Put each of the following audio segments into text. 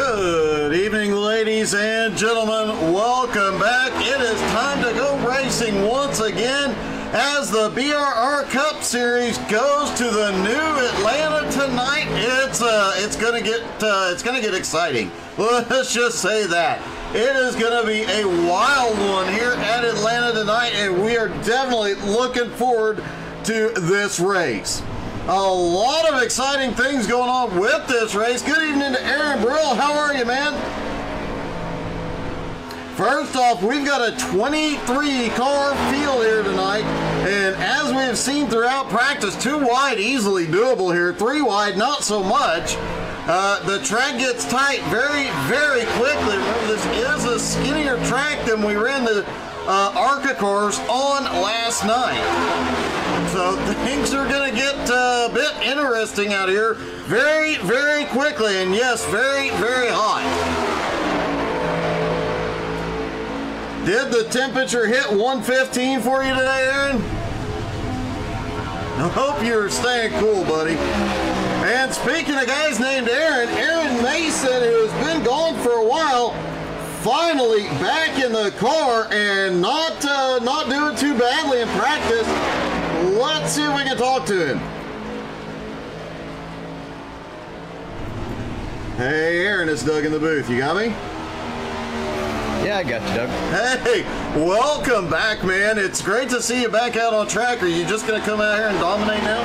Good evening, ladies and gentlemen. Welcome back. It is time to go racing once again as the BRR Cup Series goes to the new Atlanta tonight. It's gonna get exciting. Let's just say that. It is gonna be a wild one here at Atlanta tonight, and we are definitely looking forward to this race. A lot of exciting things going on with this race. Good evening to Aaron Brill. How are you, man? First off, we've got a 23-car field here tonight, and as we have seen throughout practice, 2 wide easily doable here, 3 wide not so much. The track gets tight very, very quickly. Remember, this is a skinnier track than we ran the ARCA cars on last night. So things are going to get a bit interesting out here very, very quickly, and yes, very, very hot. Did the temperature hit 115 for you today, Aaron? I hope you're staying cool, buddy. And speaking of guys named Aaron, Aaron Mason, who has been gone for a while, finally back in the car and not doing too badly in practice. Let's see if we can talk to him. Hey, Aaron, it's Doug in the booth. You got me? Yeah, I got you, Doug. Hey, welcome back, man. It's great to see you back out on track. Are you just going to come out here and dominate now?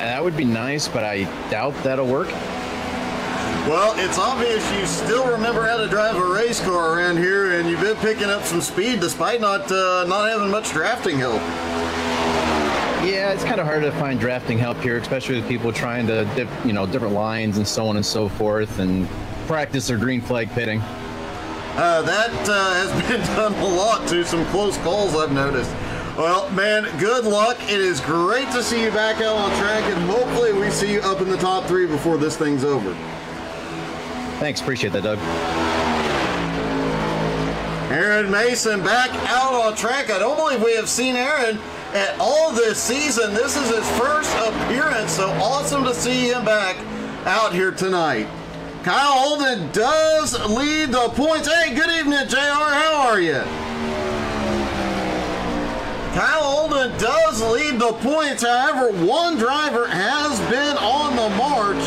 That would be nice, but I doubt that'll work. Well, it's obvious you still remember how to drive a race car around here, and you've been picking up some speed despite not having much drafting help. Yeah, it's kind of hard to find drafting help here, especially with people trying to dip, different lines and so on and so forth, and practice their green flag pitting. That has been done a lot too. Some close calls I've noticed. Well, man, good luck. It is great to see you back out on track, and hopefully we see you up in the top 3 before this thing's over. Thanks, appreciate that, Doug. Aaron Mason back out on track. I don't believe we have seen Aaron at all this season. This is his first appearance, so awesome to see him back out here tonight. Kyle Holden does lead the points. Hey, good evening, JR. How are you? Kyle Holden does lead the points. However, one driver has been on the march.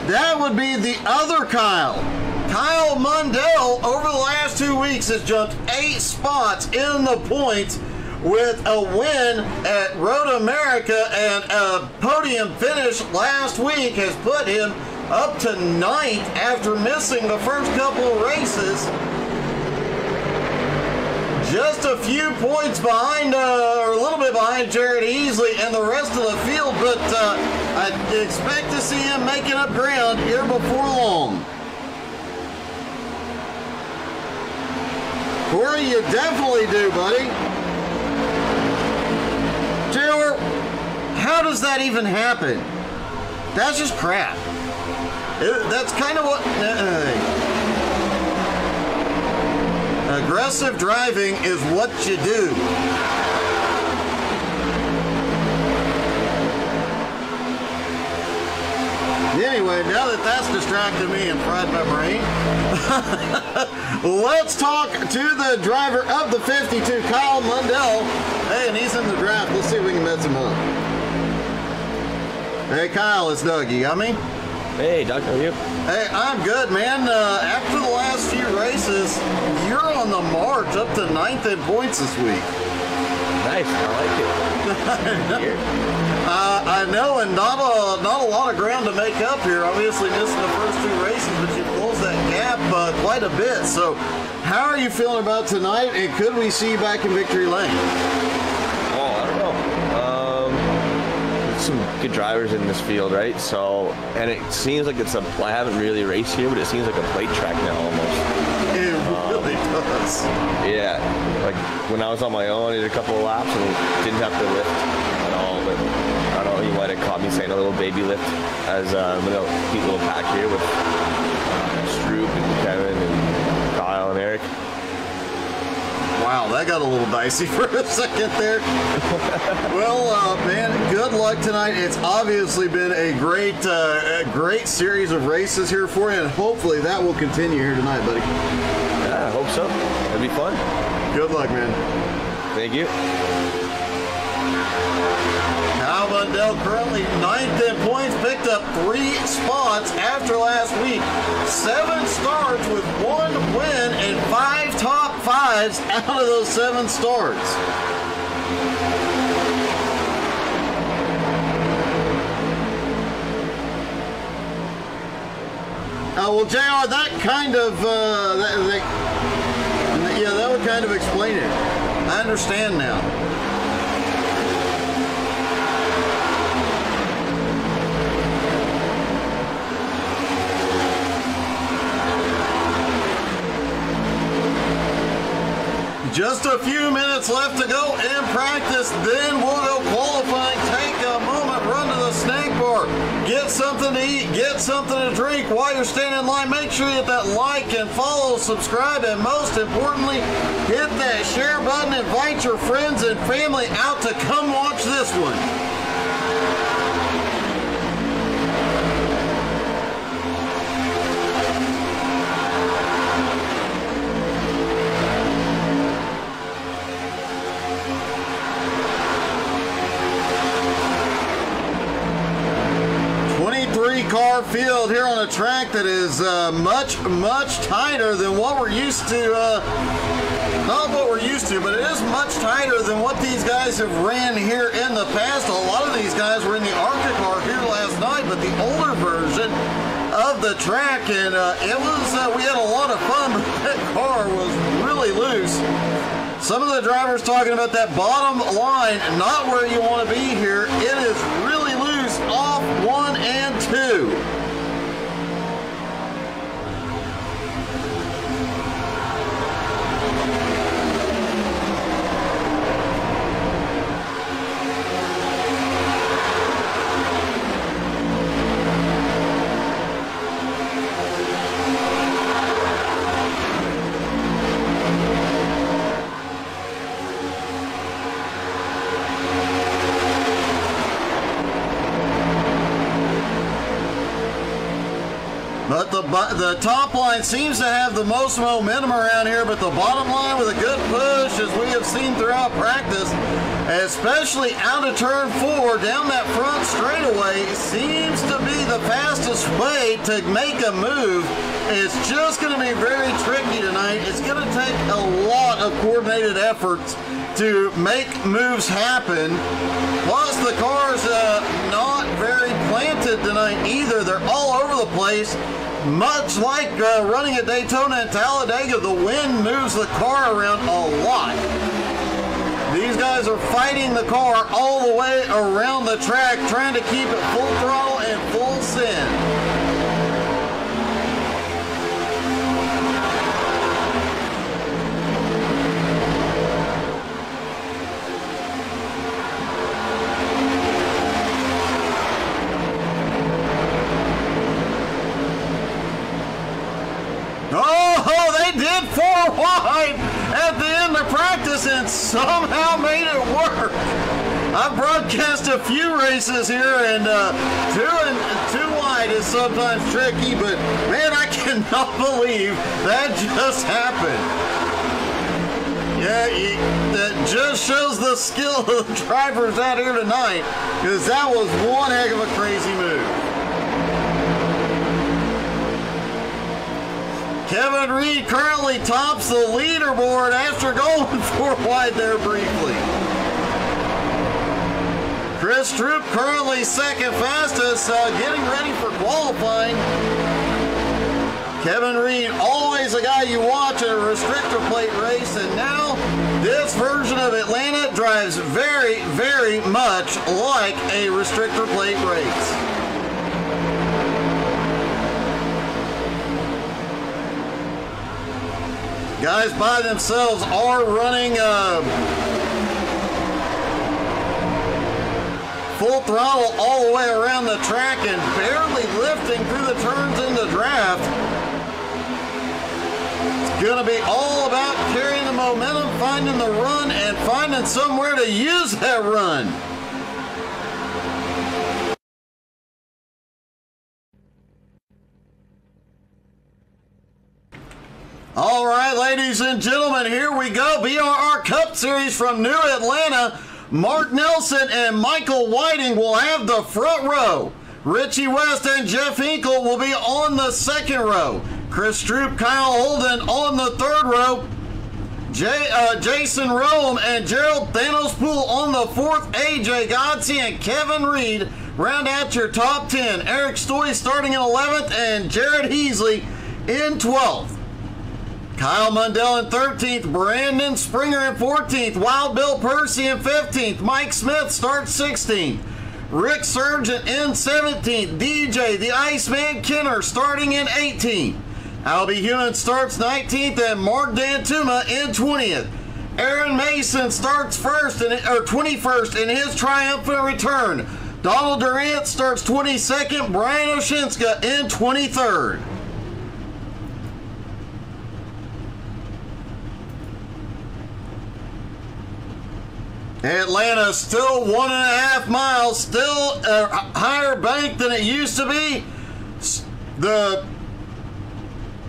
That would be the other Kyle. Kyle Mundell, over the last 2 weeks, has jumped 8 spots in the points with a win at Road America, and a podium finish last week has put him up to 9th after missing the first couple of races. Just a few points behind, or a little bit behind Jared Easley and the rest of the field, but I expect to see him making up ground here before long. Corey, you definitely do, buddy. Taylor, how does that even happen? That's just crap. That's kind of what... aggressive driving is what you do. Anyway, now that that's distracted me and fried my brain, let's talk to the driver of the 52, Kyle Mundell. Hey, and he's in the draft. Let's see if we can mess him up. Hey, Kyle, it's Doug. You got me? Hey, Doug, how are you? Hey, I'm good, man. After the last few races, you're on the march up to 9th in points this week. Nice, I like it. I know, and not a lot of ground to make up here. Obviously missing the first 2 races, but you closed that gap quite a bit. So how are you feeling about tonight, and could we see you back in victory lane? Oh, I don't know. There's some good drivers in this field, right? So, and it seems like it's I haven't really raced here, but it seems like a plate track now almost. It really does. Yeah, like when I was on my own, I did a couple of laps and didn't have to lift at all, but I don't know, you might have caught me saying a little baby lift as a cute little pack here with Stroop and Kevin and Kyle and Eric. Wow, that got a little dicey for a second there. Well, man, good luck tonight. It's obviously been a great series of races here for you, and hopefully that will continue here tonight, buddy. Yeah, I hope so. It'll be fun. Good luck, man. Thank you. Kyle Mundell currently 9th in points, picked up 3 spots after last week. 7 starts with 1 win and 5 top 5s out of those 7 starts. Well, JR, that kind of, yeah, that would kind of explain it. I understand now. Just a few minutes left to go in practice, then we'll go qualifying. Take a moment, run to the snack bar, get something to eat, get something to drink while you're standing in line. Make sure you hit that like and follow, subscribe, and most importantly, hit that share button. Invite your friends and family out to come watch this one. 23-car field here on a track that is much tighter than what we're used to. Not what we're used to, but it is much tighter than what these guys have ran here in the past. A lot of these guys were in the Arctic car here last night, but the older version of the track, and it was we had a lot of fun, but that car was really loose. Some of the drivers talking about that bottom line, not where you want to be here. It is really loose off 1 and 2. But the top line seems to have the most momentum around here, but the bottom line with a good push, as we have seen throughout practice, especially out of turn 4, down that front straightaway, seems to be the fastest way to make a move. It's just going to be very tricky tonight. It's going to take a lot of coordinated efforts to make moves happen. Plus, the car's not very planted tonight either. They're all over the place. Much like running at Daytona and Talladega, the wind moves the car around a lot. These guys are fighting the car all the way around the track, trying to keep it full throttle and full send. Oh, they did 4 wide at the end of practice and somehow made it work. I've broadcast a few races here, and 2 wide is sometimes tricky, but man, I cannot believe that just happened. Yeah, that just shows the skill of the drivers out here tonight, because that was one heck of a crazy move. Kevin Reed currently tops the leaderboard after going 4 wide there briefly. Chris Troop currently second fastest, getting ready for qualifying. Kevin Reed, always a guy you watch in a restrictor plate race, and now this version of Atlanta drives very, very much like a restrictor plate race. Guys by themselves are running full throttle all the way around the track and barely lifting through the turns in the draft. It's going to be all about carrying the finding momentum, finding the run, and finding somewhere to use that run. All right, ladies and gentlemen, here we go. BRR Cup Series from New Atlanta. Mark Nelson and Michael Whiting will have the front row. Richie West and Jeff Hinkle will be on the second row. Chris Stroop, Kyle Holden on the third row. Jason Rome and Gerald Thanos Poole on the fourth. AJ Godsey and Kevin Reed round out your top 10. Eric Stoy starting in 11th and Jared Heasley in 12th. Kyle Mundell in 13th, Brandon Springer in 14th, Wild Bill Percy in 15th, Mike Smith starts 16th, Rick Sargent in 17th, DJ the Iceman Kenner starting in 18th, Albie Hewin starts 19th, and Mark Dantuma in 20th. Aaron Mason starts 21st in his triumphant return. Donald Durant starts 22nd, Brian Oshinska in 23rd. Atlanta still 1.5 miles, still a higher bank than it used to be. The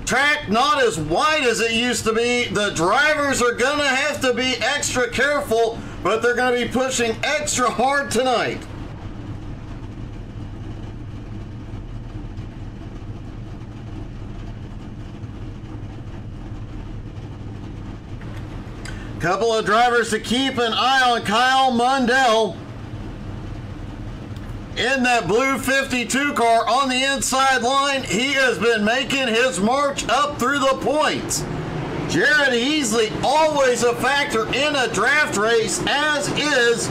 track not as wide as it used to be. The drivers are going to have to be extra careful, but they're going to be pushing extra hard tonight. Couple of drivers to keep an eye on. Kyle Mundell in that blue 52 car on the inside line. He has been making his march up through the points. Jared Heasley, always a factor in a draft race, as is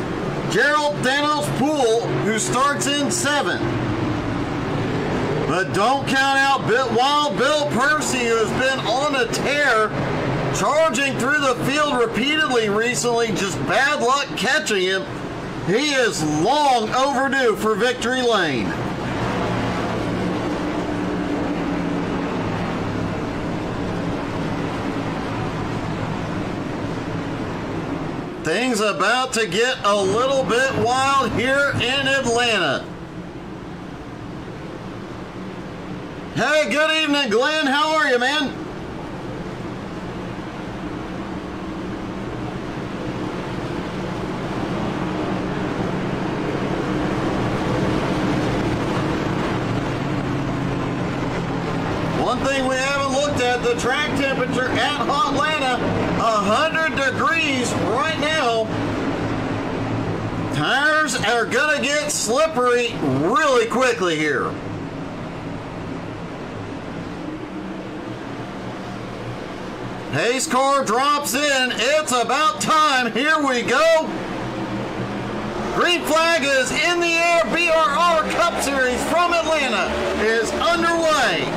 Gerald Thanos Poole, who starts in 7th. But don't count out Wild Bill Percy, who has been on a tear, charging through the field repeatedly recently, just bad luck catching him. He is long overdue for victory lane. Things about to get a little bit wild here in Atlanta. Hey, good evening, Glenn. How are you, man? One thing we haven't looked at, the track temperature at Hotlanta, 100 degrees right now. Tires are going to get slippery really quickly here. Hayes car drops in. It's about time. Here we go. Green flag is in the air. BRR Cup Series from Atlanta is underway.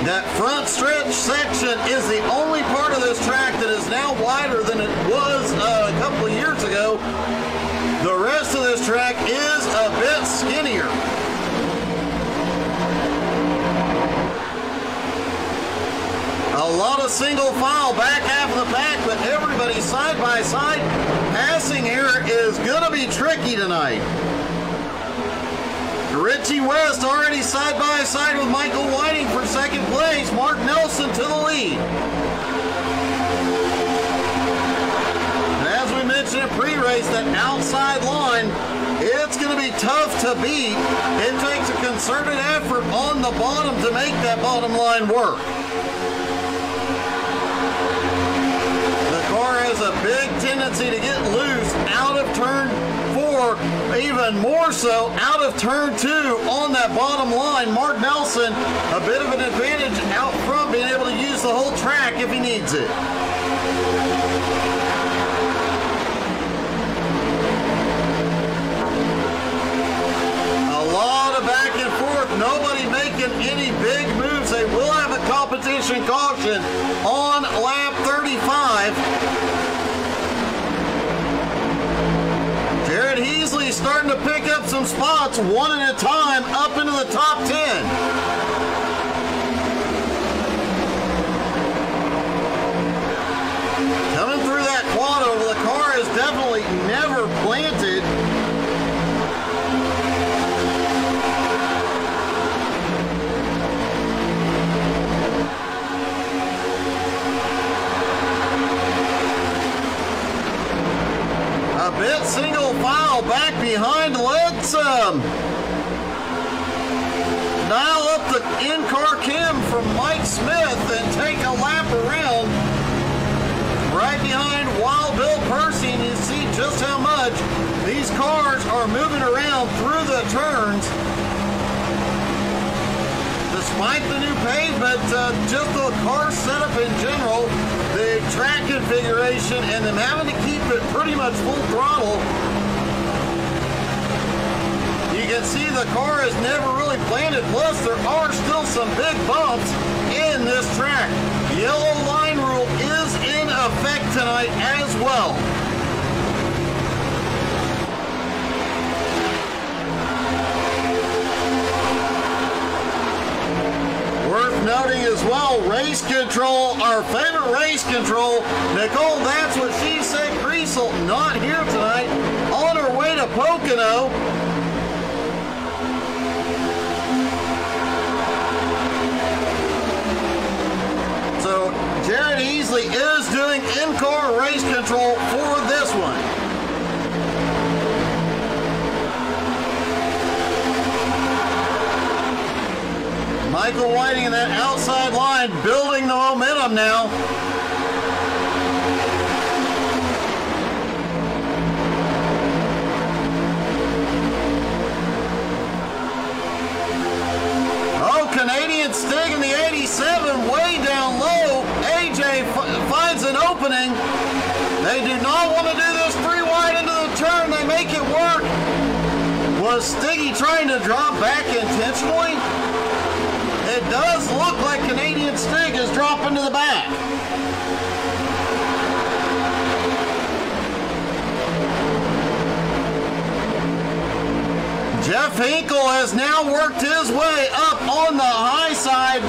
That front stretch section is the only part of this track that is now wider than it was a couple of years ago. The rest of this track is a bit skinnier. A lot of single file back half of the pack, but everybody side by side. Passing here is going to be tricky tonight. Richie West already side by side with Michael Whiting for second place. Mark Nelson to the lead. And as we mentioned in pre-race, that outside line, it's going to be tough to beat. It takes a concerted effort on the bottom to make that bottom line work. The car has a big tendency to get loose out of turn 4, even more so out of turn 2 on that bottom line. Mark Nelson, a bit of an advantage out front, being able to use the whole track if he needs it. A lot of back and forth, nobody making any big moves. They will have a competition caution on lap 35. Jared Heasley starting to pick up some spots one at a time up into the top 10. that single file back behind. Let's dial up the in-car cam from Mike Smith and take a lap around. Right behind Wild Bill Percy, and you see just how much these cars are moving around through the turns. Despite the new pavement, just the car setup in general, the track configuration, and them having to keep it pretty much full throttle. You can see the car is never really planted, plus there are still some big bumps in this track. Yellow line rule is in effect tonight as well. Worth noting as well, race control, our favorite race control, Nicole, that's what she said, Greasel, not here tonight, on her way to Pocono. So Jared Easley is doing in-car race control for this one. Michael Whiting in that outside line, building the momentum now. Oh, Canadian Stig in the 87, way down low. AJ finds an opening. They do not want to do this 3 wide into the turn. They make it work. Was Stiggy trying to drop back intentionally? It does look like Canadian Stig is dropping to the back. Jeff Hinkle has now worked his way up on the high side,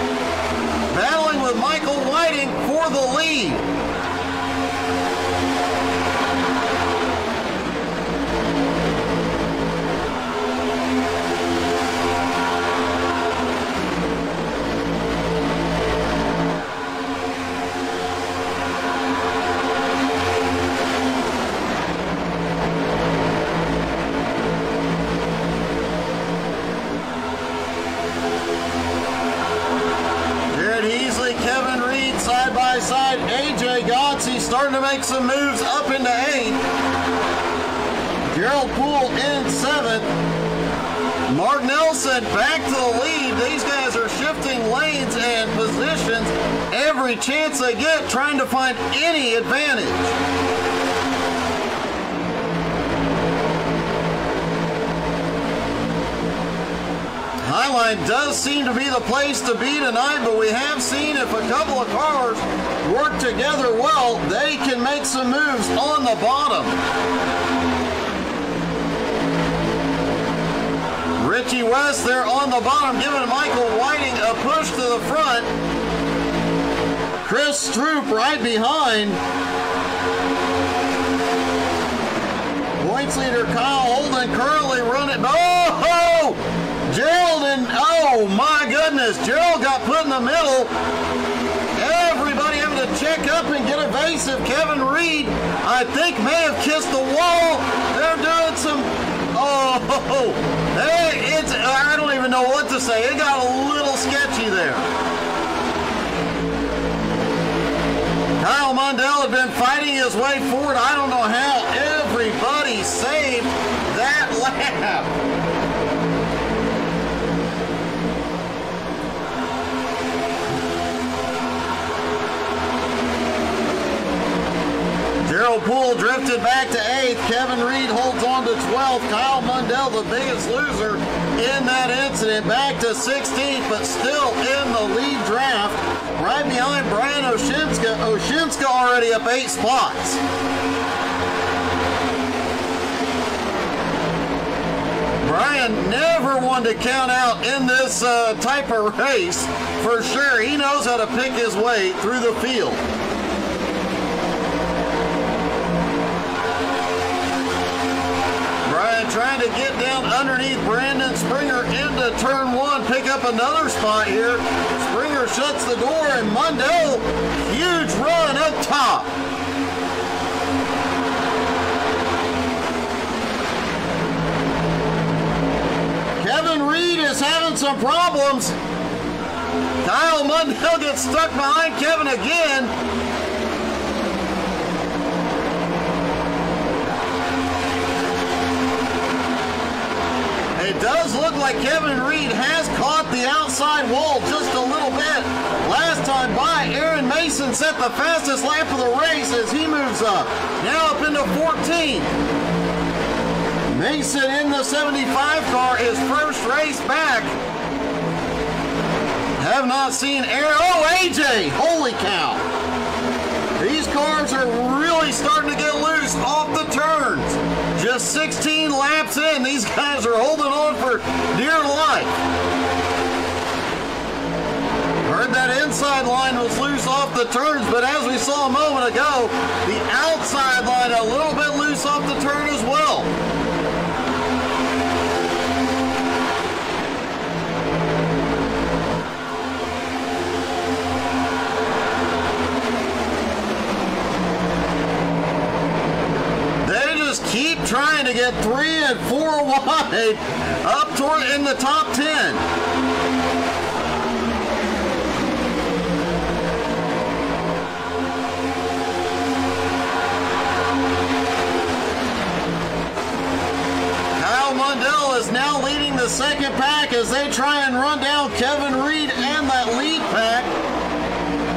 battling with Michael Whiting for the lead. Side, AJ Gotzi starting to make some moves up into 8th. Gerald Poole in 7th. Mark Nelson back to the lead. These guys are shifting lanes and positions every chance they get, trying to find any advantage. Highline does seem to be the place to be tonight, but we have seen if a couple of cars work together well, they can make some moves on the bottom. Richie West there on the bottom, giving Michael Whiting a push to the front. Chris Stroop right behind. Points leader Kyle Holden currently running. Oh! Gerald and, oh my goodness, Gerald got put in the middle. Everybody having to check up and get evasive. Kevin Reed, I think, may have kissed the wall. They're doing some, oh, hey, it's, I don't even know what to say. It got a little sketchy there. Kyle Mundell had been fighting his way forward. I don't know how everybody saved that lap. Gerald Poole drifted back to 8th. Kevin Reed holds on to 12th. Kyle Mundell, the biggest loser in that incident, back to 16th, but still in the lead draft. Right behind Brian Oshimska. Oshimska already up 8 spots. Brian never wanted to count out in this type of race. For sure, he knows how to pick his way through the field. Trying to get down underneath Brandon Springer into turn 1, pick up another spot here. Springer shuts the door, and Mundell, huge run up top. Kevin Reed is having some problems. Kyle Mundell gets stuck behind Kevin again. It does look like Kevin Reed has caught the outside wall just a little bit. Last time by, Aaron Mason set the fastest lap of the race as he moves up. Now up into 14th. Mason in the 75 car, his first race back. Have not seen Aaron. Oh, AJ! Holy cow! These cars are really starting to get loose off the turns. Just 16 laps in, these guys are holding on for dear life. Heard that inside line was loose off the turns, but as we saw a moment ago, the outside line a little bit loose off the turn as well. Keep trying to get 3 and 4 wide up toward in the top 10. Kyle Mundell is now leading the second pack as they try and run down Kevin Reed and that lead pack.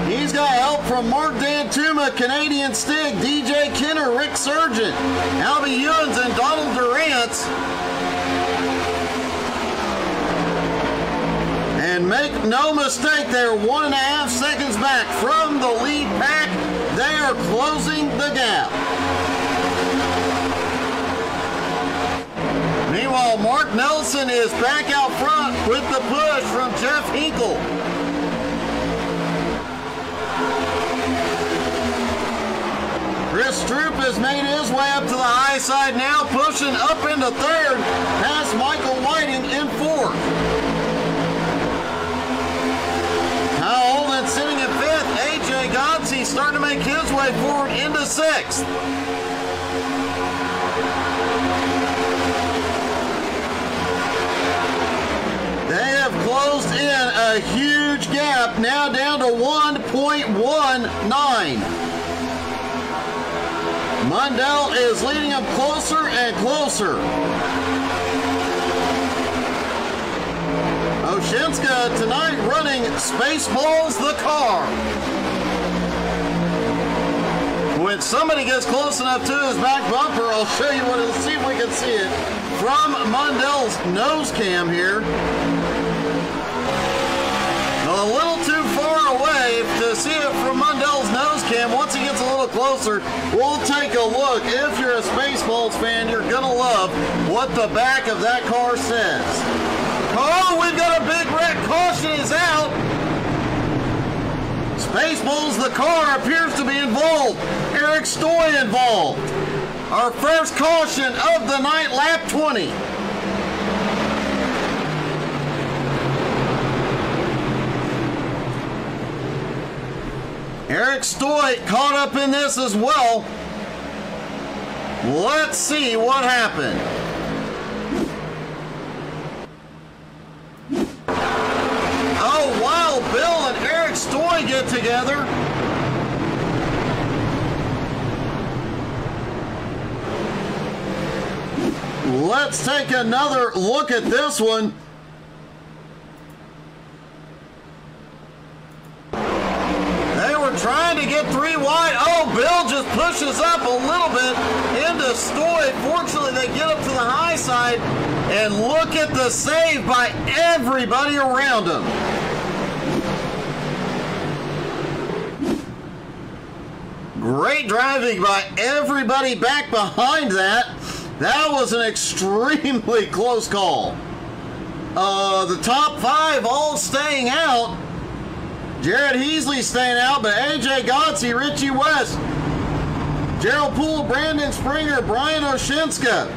He's got help from Mark Dantuma, Canadian Stig, DJ Kenner, Rick Sargent, Albie Ewens, and Donald Durant. And make no mistake, they're 1.5 seconds back from the lead pack. They are closing the gap. Meanwhile, Mark Nelson is back out front with the push from Jeff Hinkle. Chris Stroop has made his way up to the high side now, pushing up into third, past Michael Whiting in fourth. Kyle Holden sitting in fifth. AJ Godsey starting to make his way forward into sixth. They have closed in a huge gap, now down to 1.19. Mundell is leading him closer and closer. Oshinska tonight running Spaceballs the car. When somebody gets close enough to his back bumper, I'll show you what it'll see if we can see it from Mundell's nose cam here. A little too far away to see it from Mundell's nose cam. Once he gets a little closer, we'll take a look. If you're a Spaceballs fan, you're gonna love what the back of that car says. Oh, we've got a big wreck. Caution is out. Spaceballs, the car appears to be involved. Eric Stoy involved. Our first caution of the night, lap 20. Eric Stoy caught up in this as well. Let's see what happened. Oh, Wild Bill and Eric Stoy get together. Let's take another look at this one. Trying to get 3 wide. Oh, Bill just pushes up a little bit into Stoy. Fortunately, they get up to the high side, and look at the save by everybody around him. Great driving by everybody back behind that. That was an extremely close call. The top 5 all staying out. Jared Heasley staying out, but AJ Godsey, Richie West, Gerald Poole, Brandon Springer, Brian Oshinska,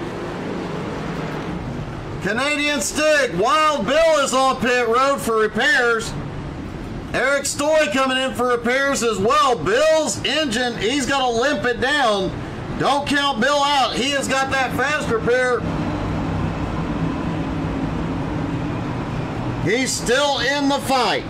Canadian Stig, Wild Bill is on pit road for repairs. Eric Stoy coming in for repairs as well. Bill's engine, he's got to limp it down. Don't count Bill out. He has got that fast repair. He's still in the fight.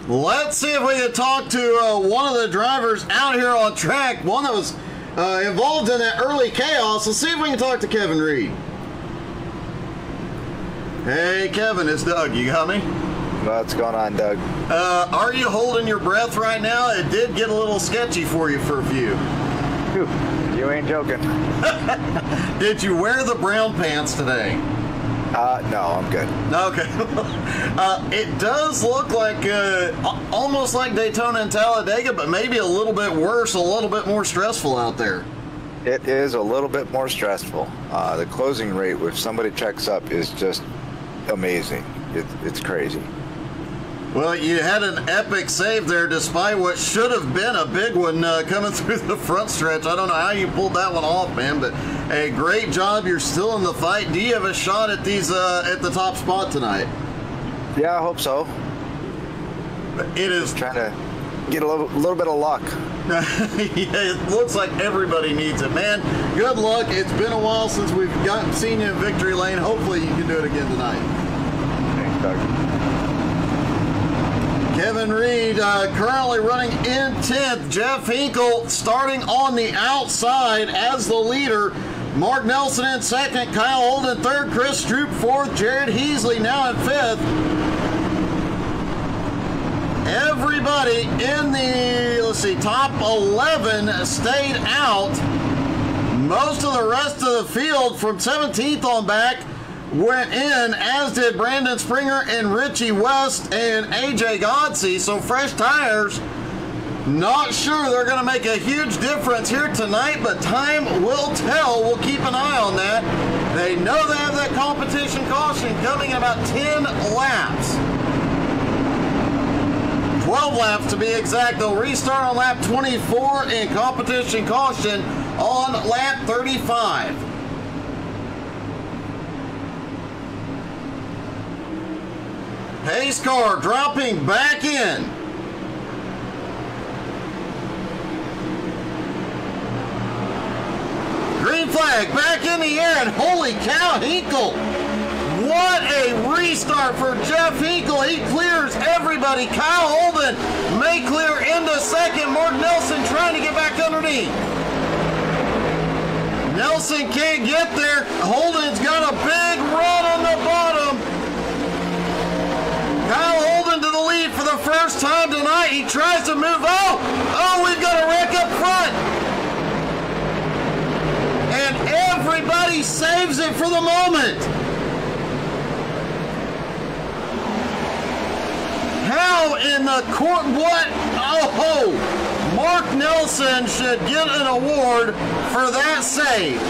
Let's see if we can talk to one of the drivers out here on track, one that was involved in that early chaos. Let's see if we can talk to Kevin Reed. Hey, Kevin, it's Doug. You got me? What's going on, Doug? Are you holding your breath right now? It did get a little sketchy for you for a few. Whew, you ain't joking. Did you wear the brown pants today? No, I'm good. Okay. It does look like almost like Daytona and Talladega, but maybe a little bit worse, a little bit more stressful out there. It is a little bit more stressful. The closing rate, if somebody checks up, is just amazing. It's crazy. Well, you had an epic save there despite what should have been a big one coming through the front stretch. I don't know how you pulled that one off, man, but a great job. You're still in the fight. Do you have a shot at these at the top spot tonight? Yeah, I hope so. It is just trying to get a little bit of luck. Yeah, it looks like everybody needs it, man. Good luck. It's been a while since we've seen you in victory lane. Hopefully you can do it again tonight. Thanks, Doug. Kevin Reed currently running in 10th. Jeff Hinkle starting on the outside as the leader. Mark Nelson in second. Kyle Holden third. Chris Stroop fourth. Jared Heasley now in fifth. Everybody in the, top 11 stayed out. Most of the rest of the field from 17th on back went in, as did Brandon Springer and Richie West and AJ Godsey. So fresh tires, not sure they're going to make a huge difference here tonight, but time will tell. We'll keep an eye on that. They know they have that competition caution coming in about 10 laps. 12 laps to be exact. They'll restart on lap 24 and competition caution on lap 35. Pace car dropping back in. Green flag back in the air, and holy cow, Hinkle. What a restart for Jeff Hinkle. He clears everybody. Kyle Holden may clear into second. Mark Nelson trying to get back underneath. Nelson can't get there. Holden's got a big run on the bottom. Kyle Holden to the lead for the first time tonight. He tries to move. Oh, we've got a wreck up front. And everybody saves it for the moment. How in the court? What? Oh, Mark Nelson should get an award for that save.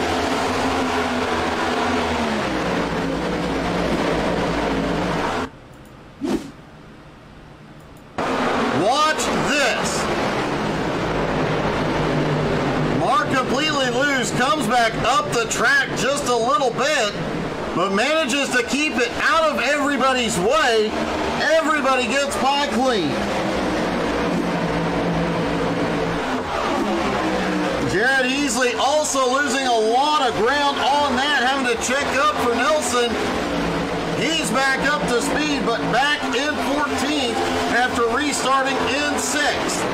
Watch this. Mark completely loose, comes back up the track just a little bit, but manages to keep it out of everybody's way. Everybody gets by clean. Jared Heasley also losing a lot of ground on that, having to check up for Nelson. He's back up to speed, but back in 14th after restarting in 6th.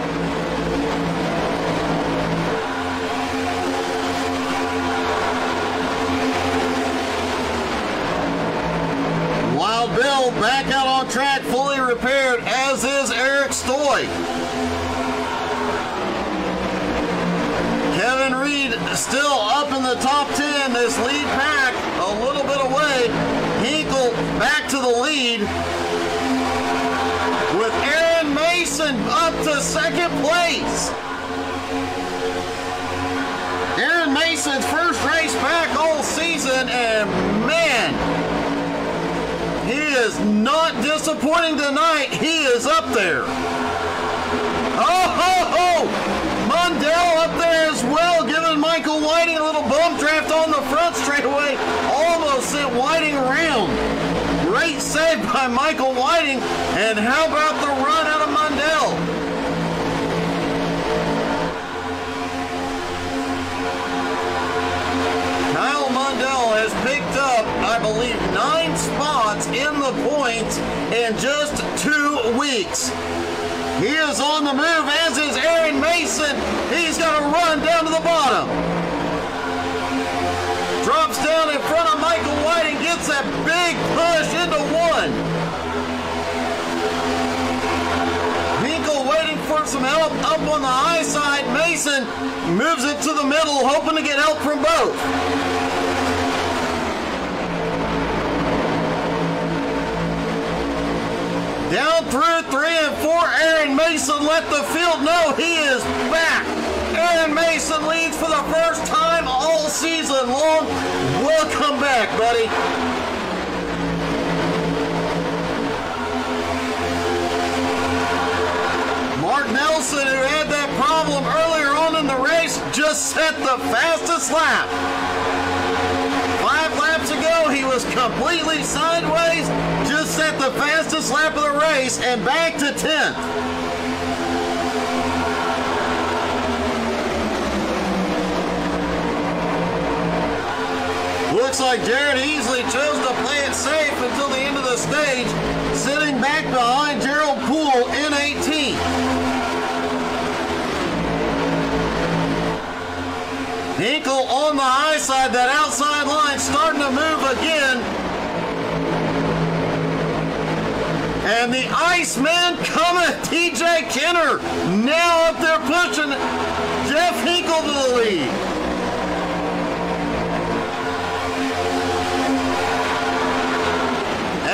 Wild Bill back out on track, fully repaired, as is Eric Stoy. Kevin Reed still up in the top 10. This lead pack a little bit away. Hinkle back to the lead with Aaron Mason up to second place. Aaron Mason's first race back all season, and man, he is not disappointing tonight. He is up there. Oh, ho, ho! Monday Mondell up there as well, giving Michael Whiting a little bump draft on the front straightaway. Almost sent Whiting around. Great save by Michael Whiting. And how about the run out of Mondell? Kyle Mondell has picked up, I believe, 9 spots in the points in just 2 weeks. He is on the move, as is Aaron Mason. He's going to run down to the bottom. Drops down in front of Michael Whiting, gets a big push into 1. Hinkle waiting for some help up on the high side. Mason moves it to the middle, hoping to get help from both. Down through 3 and 4, Aaron Mason let the field know he is back. Aaron Mason leads for the first time all season long. Welcome back, buddy. Mark Nelson, who had that problem earlier on in the race, just set the fastest lap. 5 laps ago, he was completely sideways, just set the fastest lap of the race, and back to 10th. Looks like Jared Easley chose to play it safe until the end of the stage, sitting back behind Gerald Poole in 18th. Hinkle on the high side, that outside line starting to move again. And the Iceman coming, TJ Kenner, now up there pushing Jeff Hinkle to the lead.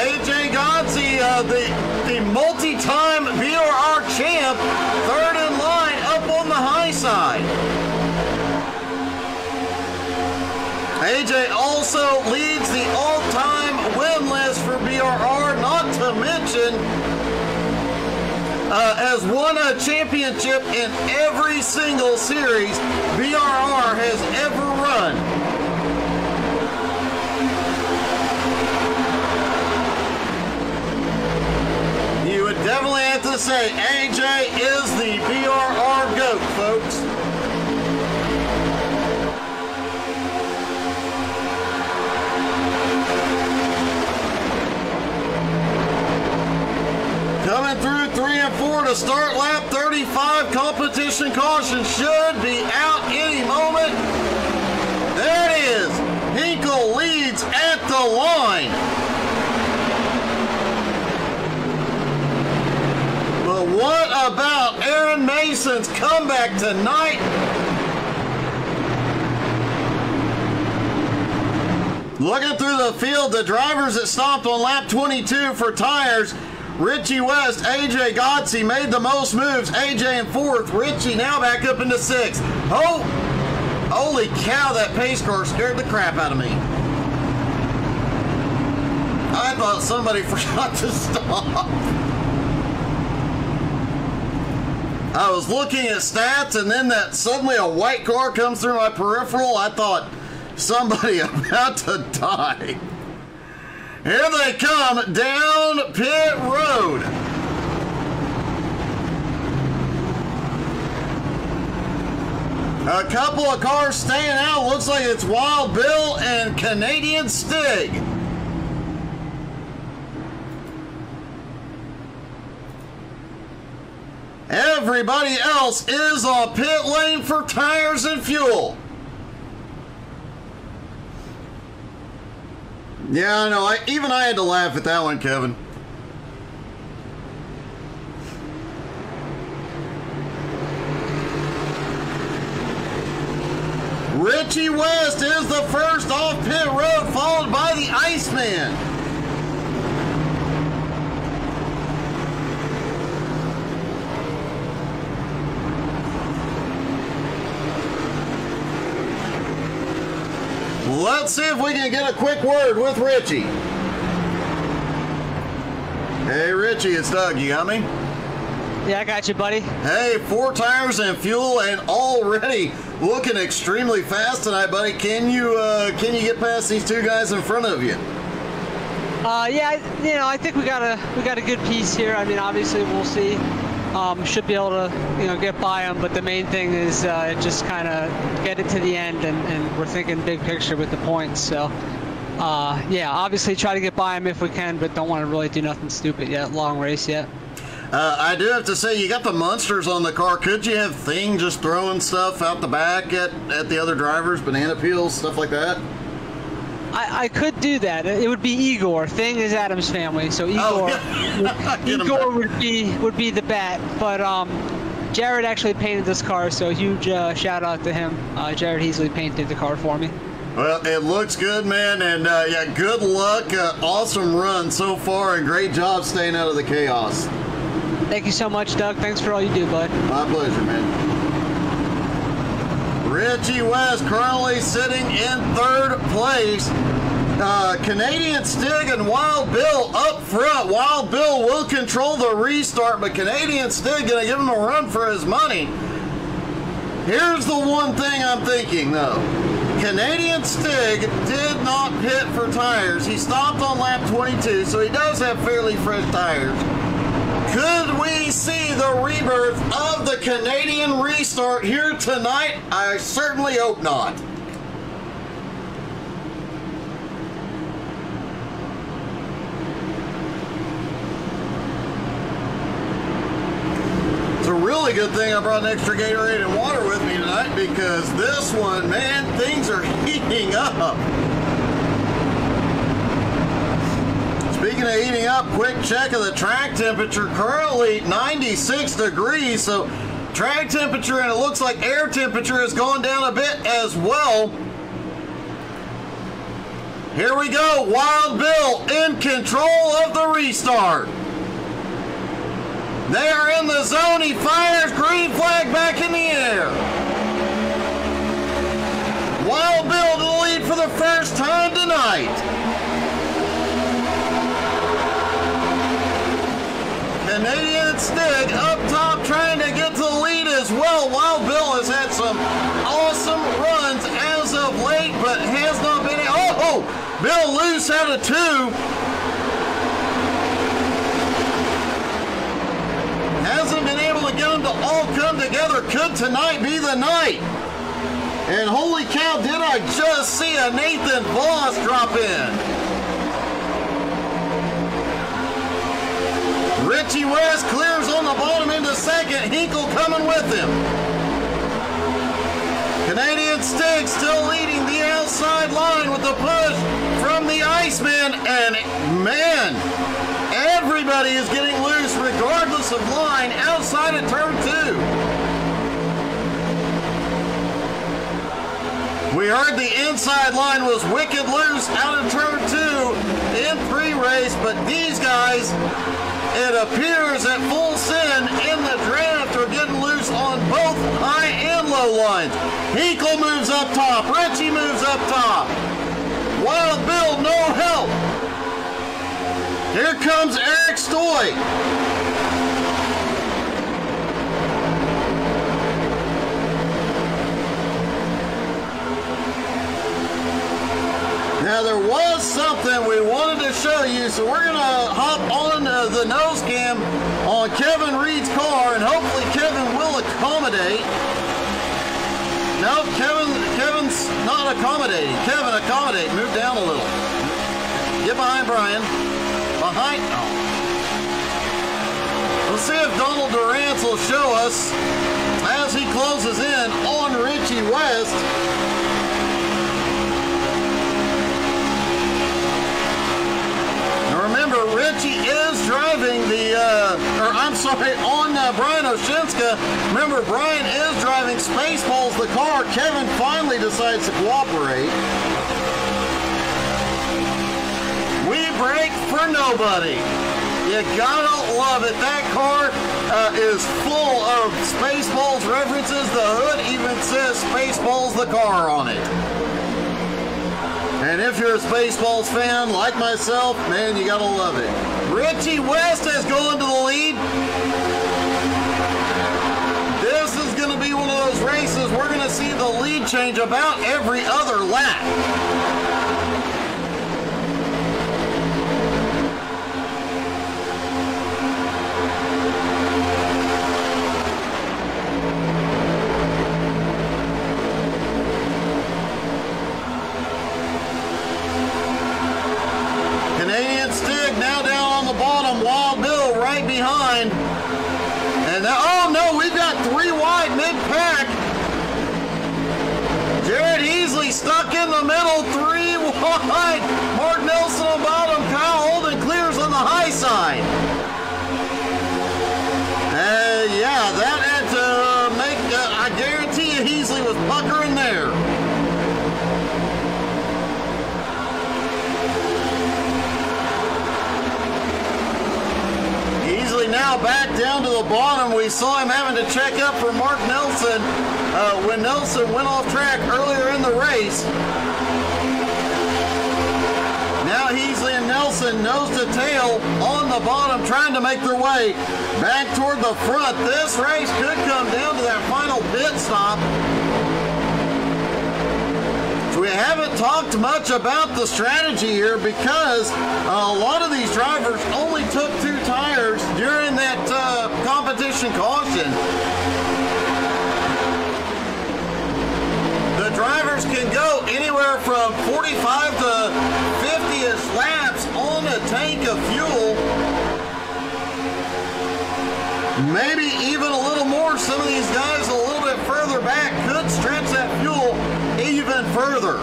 AJ Godsey, the multi-time BRR champ, 3rd in line up on the high side. AJ also leads the all-time win list for BRR, not to mention has won a championship in every single series BRR has ever run. You would definitely have to say AJ is the BRR GOAT, folks. Coming through 3 and 4 to start lap 35. Competition caution should be out any moment. There it is. Hinkle leads at the line. But what about Aaron Mason's comeback tonight? Looking through the field, the drivers that stopped on lap 22 for tires, Richie West, AJ Godsey made the most moves. AJ in 4th. Richie now back up into 6th. Oh, holy cow, that pace car scared the crap out of me. I thought somebody forgot to stop. I was looking at stats, and then suddenly a white car comes through my peripheral. I thought somebody about to die. Here they come down pit road. A couple of cars staying out. Looks like it's Wild Bill and Canadian Stig. Everybody else is on pit lane for tires and fuel. Yeah, I know. Even I had to laugh at that one, Kevin. Richie West is the first off pit road, followed by the Iceman. Let's see if we can get a quick word with Richie. Hey, Richie, it's Doug. You got me? Yeah, I got you, buddy. Hey, 4 tires and fuel, and already looking extremely fast tonight, buddy. Can you get past these 2 guys in front of you? Yeah, I think we got a good piece here. I mean, obviously we'll see. Should be able to, get by them, but the main thing is just kind of get it to the end, and we're thinking big picture with the points. So, yeah, obviously try to get by them if we can, but don't want to really do nothing stupid yet. Long race yet. I do have to say, you got the monsters on the car. Could you have Thing just throwing stuff out the back at the other drivers, banana peels, stuff like that? I could do that. It would be Igor. Thing is Adam's family, so Igor, Igor would be the bat. But Jared actually painted this car, so huge shout out to him. Jared Heasley painted the car for me. Well, it looks good, man, and yeah, good luck. Awesome run so far, and great job staying out of the chaos. Thank you so much, Doug. Thanks for all you do, bud. My pleasure, man. Richie West currently sitting in 3rd place. Canadian Stig and Wild Bill up front. Wild Bill will control the restart, but Canadian Stig gonna give him a run for his money. Here's the one thing I'm thinking, though. Canadian Stig did not pit for tires. He stopped on lap 22, so he does have fairly fresh tires. Could we see the rebirth of the Canadian restart here tonight? I certainly hope not. It's a really good thing I brought an extra Gatorade and water with me tonight, because this one, man, things are heating up. Speaking of heating up, quick check of the track temperature. Currently 96 degrees, so track temperature, and it looks like air temperature has gone down a bit as well. Here we go. Wild Bill in control of the restart. They are in the zone. He fires. Green flag back in the air. Wild Bill to the lead for the first time tonight. Canadian Stig up top trying to get to the lead as well. Wild Bill has had some awesome runs as of late, but has not been... Oh! Bill loose out of 2. Hasn't been able to get them to all come together. Could tonight be the night? And holy cow, did I just see a Nathan Voss drop in? Richie West clears on the bottom into 2nd. Hinkle coming with him. Canadian Stig still leading the outside line with the push from the Iceman. And man, everybody is getting loose regardless of line outside of turn 2. We heard the inside line was wicked loose out of turn 2 in pre-race, but these guys, it appears at full send in the draft, are getting loose on both high and low lines. Hinkle moves up top. Richie moves up top. Wild Bill, no help. Here comes Eric Stoy. Now, there was something we wanted to show you, so we're going to hop on the nose cam on Kevin Reed's car, and hopefully Kevin will accommodate. No, Kevin's not accommodating. Kevin, accommodate. Move down a little. Get behind Brian. Behind. Oh. We'll see if Donald Durance will show us as he closes in on Richie West. Remember, Richie is driving the, on Brian Oshinska. Remember, Brian is driving Spaceballs, the car. Kevin finally decides to cooperate. We break for nobody. You gotta love it. That car is full of Spaceballs references. The hood even says Spaceballs, the car on it. And if you're a Spaceballs fan like myself, man, you gotta love it. Richie West has gone to the lead. to see the lead change about every other lap. Canadian Stig now down on the bottom. Wild Bill right behind. And now, oh no, we've got 3 wide mid-pack. Jared Easley stuck in the middle, 3 wide. Mark Nelson on bottom. Kyle Holden clears on the high side. Yeah, that had to make, I guarantee you Easley was puckering there. Now back down to the bottom. We saw him having to check up for Mark Nelson when Nelson went off track earlier in the race. Now Heasley and Nelson nose to tail on the bottom, trying to make their way back toward the front. This race could come down to that final pit stop. We haven't talked much about the strategy here because a lot of these drivers only took 2 tires during that competition caution. The drivers can go anywhere from 45 to 50-ish laps on a tank of fuel. Maybe even a little more. Some of these guys a little bit further back could stretch that fuel even further.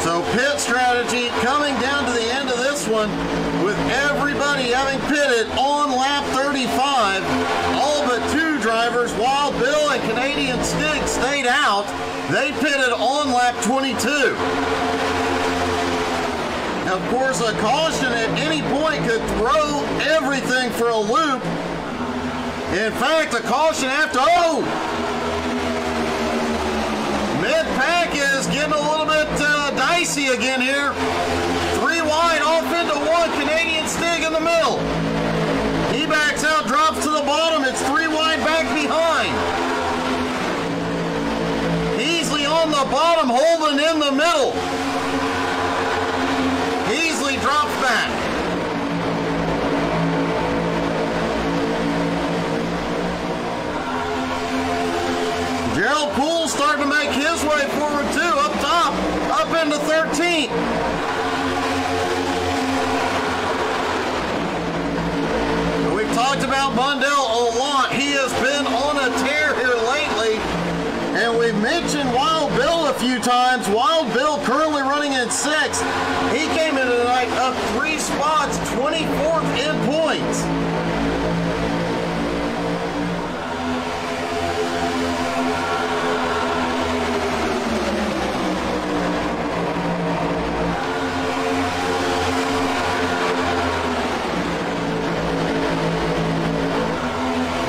So pit strategy coming down to the end of this one with everybody having pitted on lap 35. All but 2 drivers, Wild Bill and Canadian Stig, stayed out. They pitted on lap 22. Of course, a caution at any point could throw everything for a loop. In fact, a caution after, mid-pack is getting a little bit dicey again here. 3 wide off into 1, Canadian Stig in the middle. He backs out, drops to the bottom. It's 3 wide back behind. Easley on the bottom, Holden in the middle. Easley drops back. Gerald Poole starting to make his way forward too, up top, up into 13th. We've talked about Bundell a lot. He has been on a tear here lately. And we mentioned Wild Bill a few times. Wild Bill currently running in 6th. He came in tonight up 3 spots, 24th in points.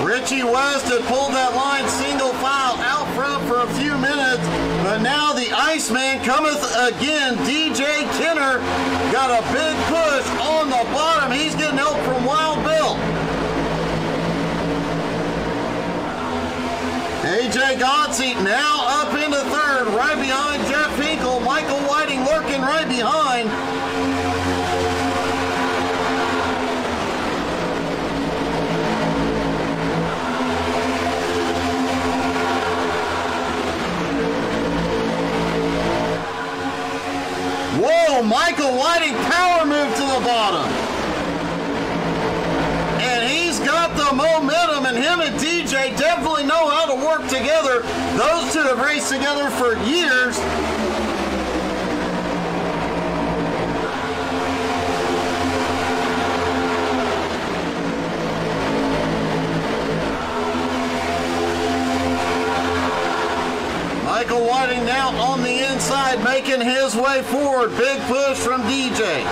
Richie West had pulled that line single file out front for a few minutes, but now the Iceman cometh again. DJ Kenner got a big push on the bottom. He's getting help from Wild Bill. AJ Godsey now up into 3rd, right behind Jeff Hinkle. Michael Whiting lurking right behind. Whoa, Michael Whiting power move to the bottom. And he's got the momentum, and him and DJ definitely know how to work together. Those 2 have raced together for years. Michael Whiting now on the inside, making his way forward. Big push from DJ.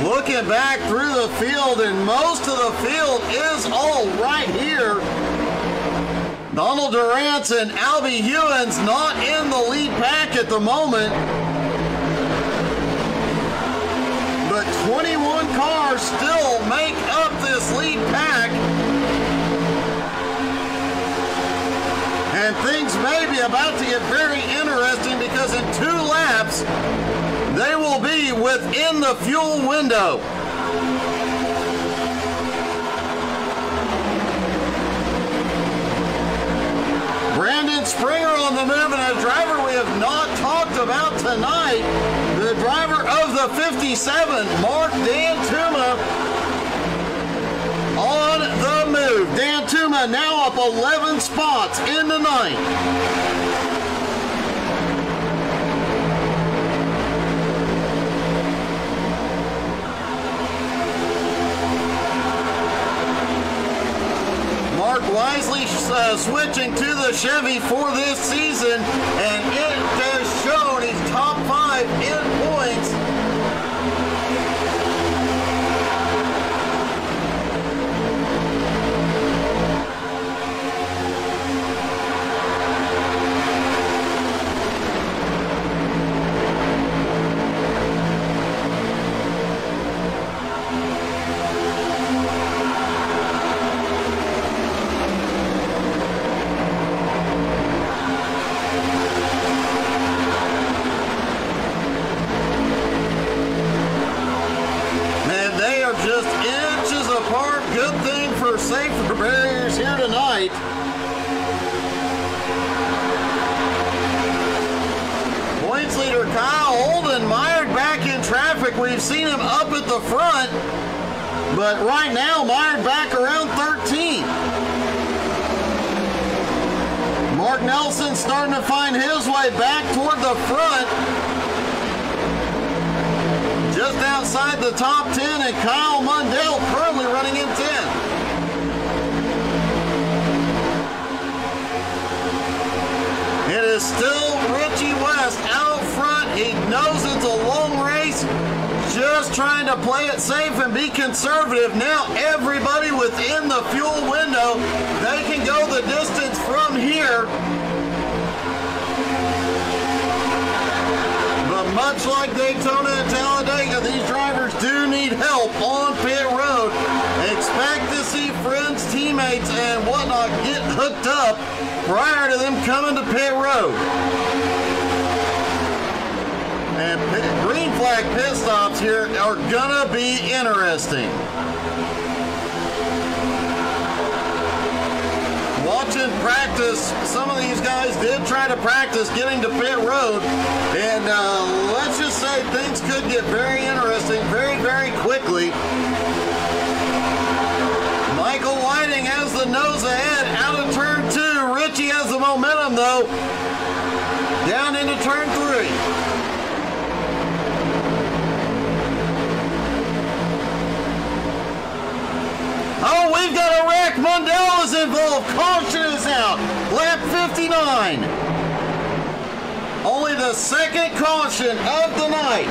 Looking back through the field, and most of the field is all right here. Donald Durant's and Albie Hewins not in the lead pack at the moment. But 21 cars still make up this lead pack. And things may be about to get very interesting because in 2 laps, they will be within the fuel window. Brandon Springer on the move, and a driver we have not talked about tonight, the driver of the 57, Mark Dantuma, on the move. Dantuma now up 11 spots in the ninth. Mark wisely switching to the Chevy for this season, and it has shown he's top 5 in points. Just inches apart. Good thing for safety barriers here tonight. Points leader Kyle Holden mired back in traffic. We've seen him up at the front, but right now mired back around 13. Mark Nelson starting to find his way back toward the front. Just outside the top 10, and Kyle Mundell currently running in 10th. It is still Richie West out front. He knows it's a long race, just trying to play it safe and be conservative. Now everybody within the fuel window, they can go the distance from here. Much like Daytona and Talladega, these drivers do need help on pit road. Expect to see friends, teammates, and whatnot get hooked up prior to them coming to pit road. And green flag pit stops here are gonna be interesting. Watching practice, some of these guys did try to practice getting to pit road, and let's just say things could get very interesting very, very quickly. Michael Whiting has the nose ahead out of turn 2. Richie has the momentum though, down into turn 3. Oh, we've got a wreck. Mundell is involved. Caution is out. Lap 59. Only the second caution of the night.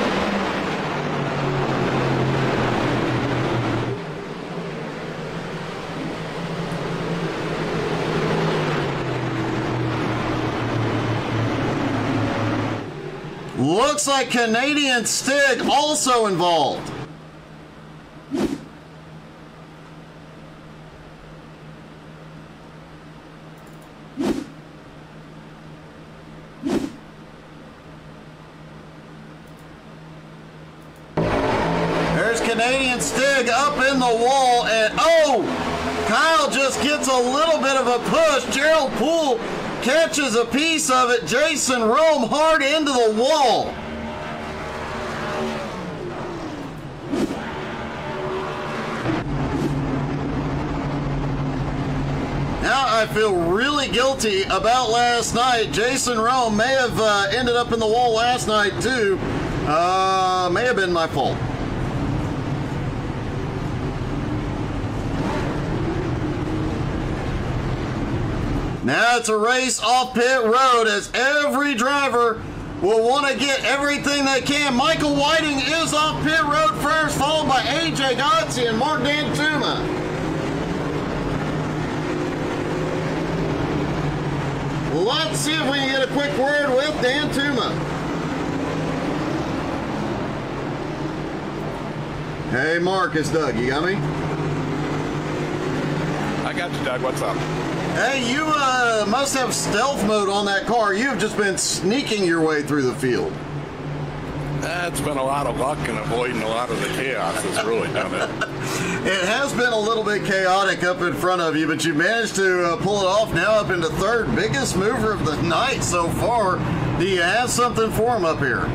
Looks like Canadian Stig also involved. Canadian Stig up in the wall, and oh, Kyle just gets a little bit of a push. Gerald Poole catches a piece of it. Jason Rome hard into the wall. Now I feel really guilty about last night. Jason Rome may have ended up in the wall last night too. May have been my fault. Now it's a race off pit road as every driver will want to get everything they can. Michael Whiting is off pit road first, followed by AJ Gotzi and Mark Dantuma. Let's see if we can get a quick word with Dan Tuma. Hey, Mark, it's Doug. You got me? I got you, Doug. What's up? Hey, you must have stealth mode on that car. You've just been sneaking your way through the field. It's been a lot of luck and avoiding a lot of the chaos that's really done it. It has been a little bit chaotic up in front of you, but you managed to pull it off now up into third. Biggest mover of the night so far. Do you have something for him up here?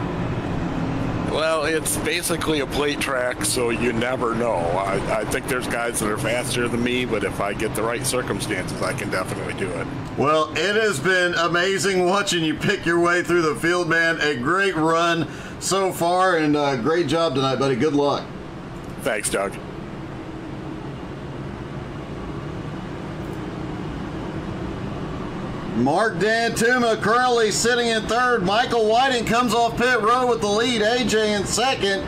Well, it's basically a plate track, so you never know. I think there's guys that are faster than me, but if I get the right circumstances, I can definitely do it. Well, it has been amazing watching you pick your way through the field, man. A great run so far, and great job tonight, buddy. Good luck. Thanks, Doug. Mark Dantuma currently sitting in third. Michael Whiting comes off pit road with the lead. AJ in second.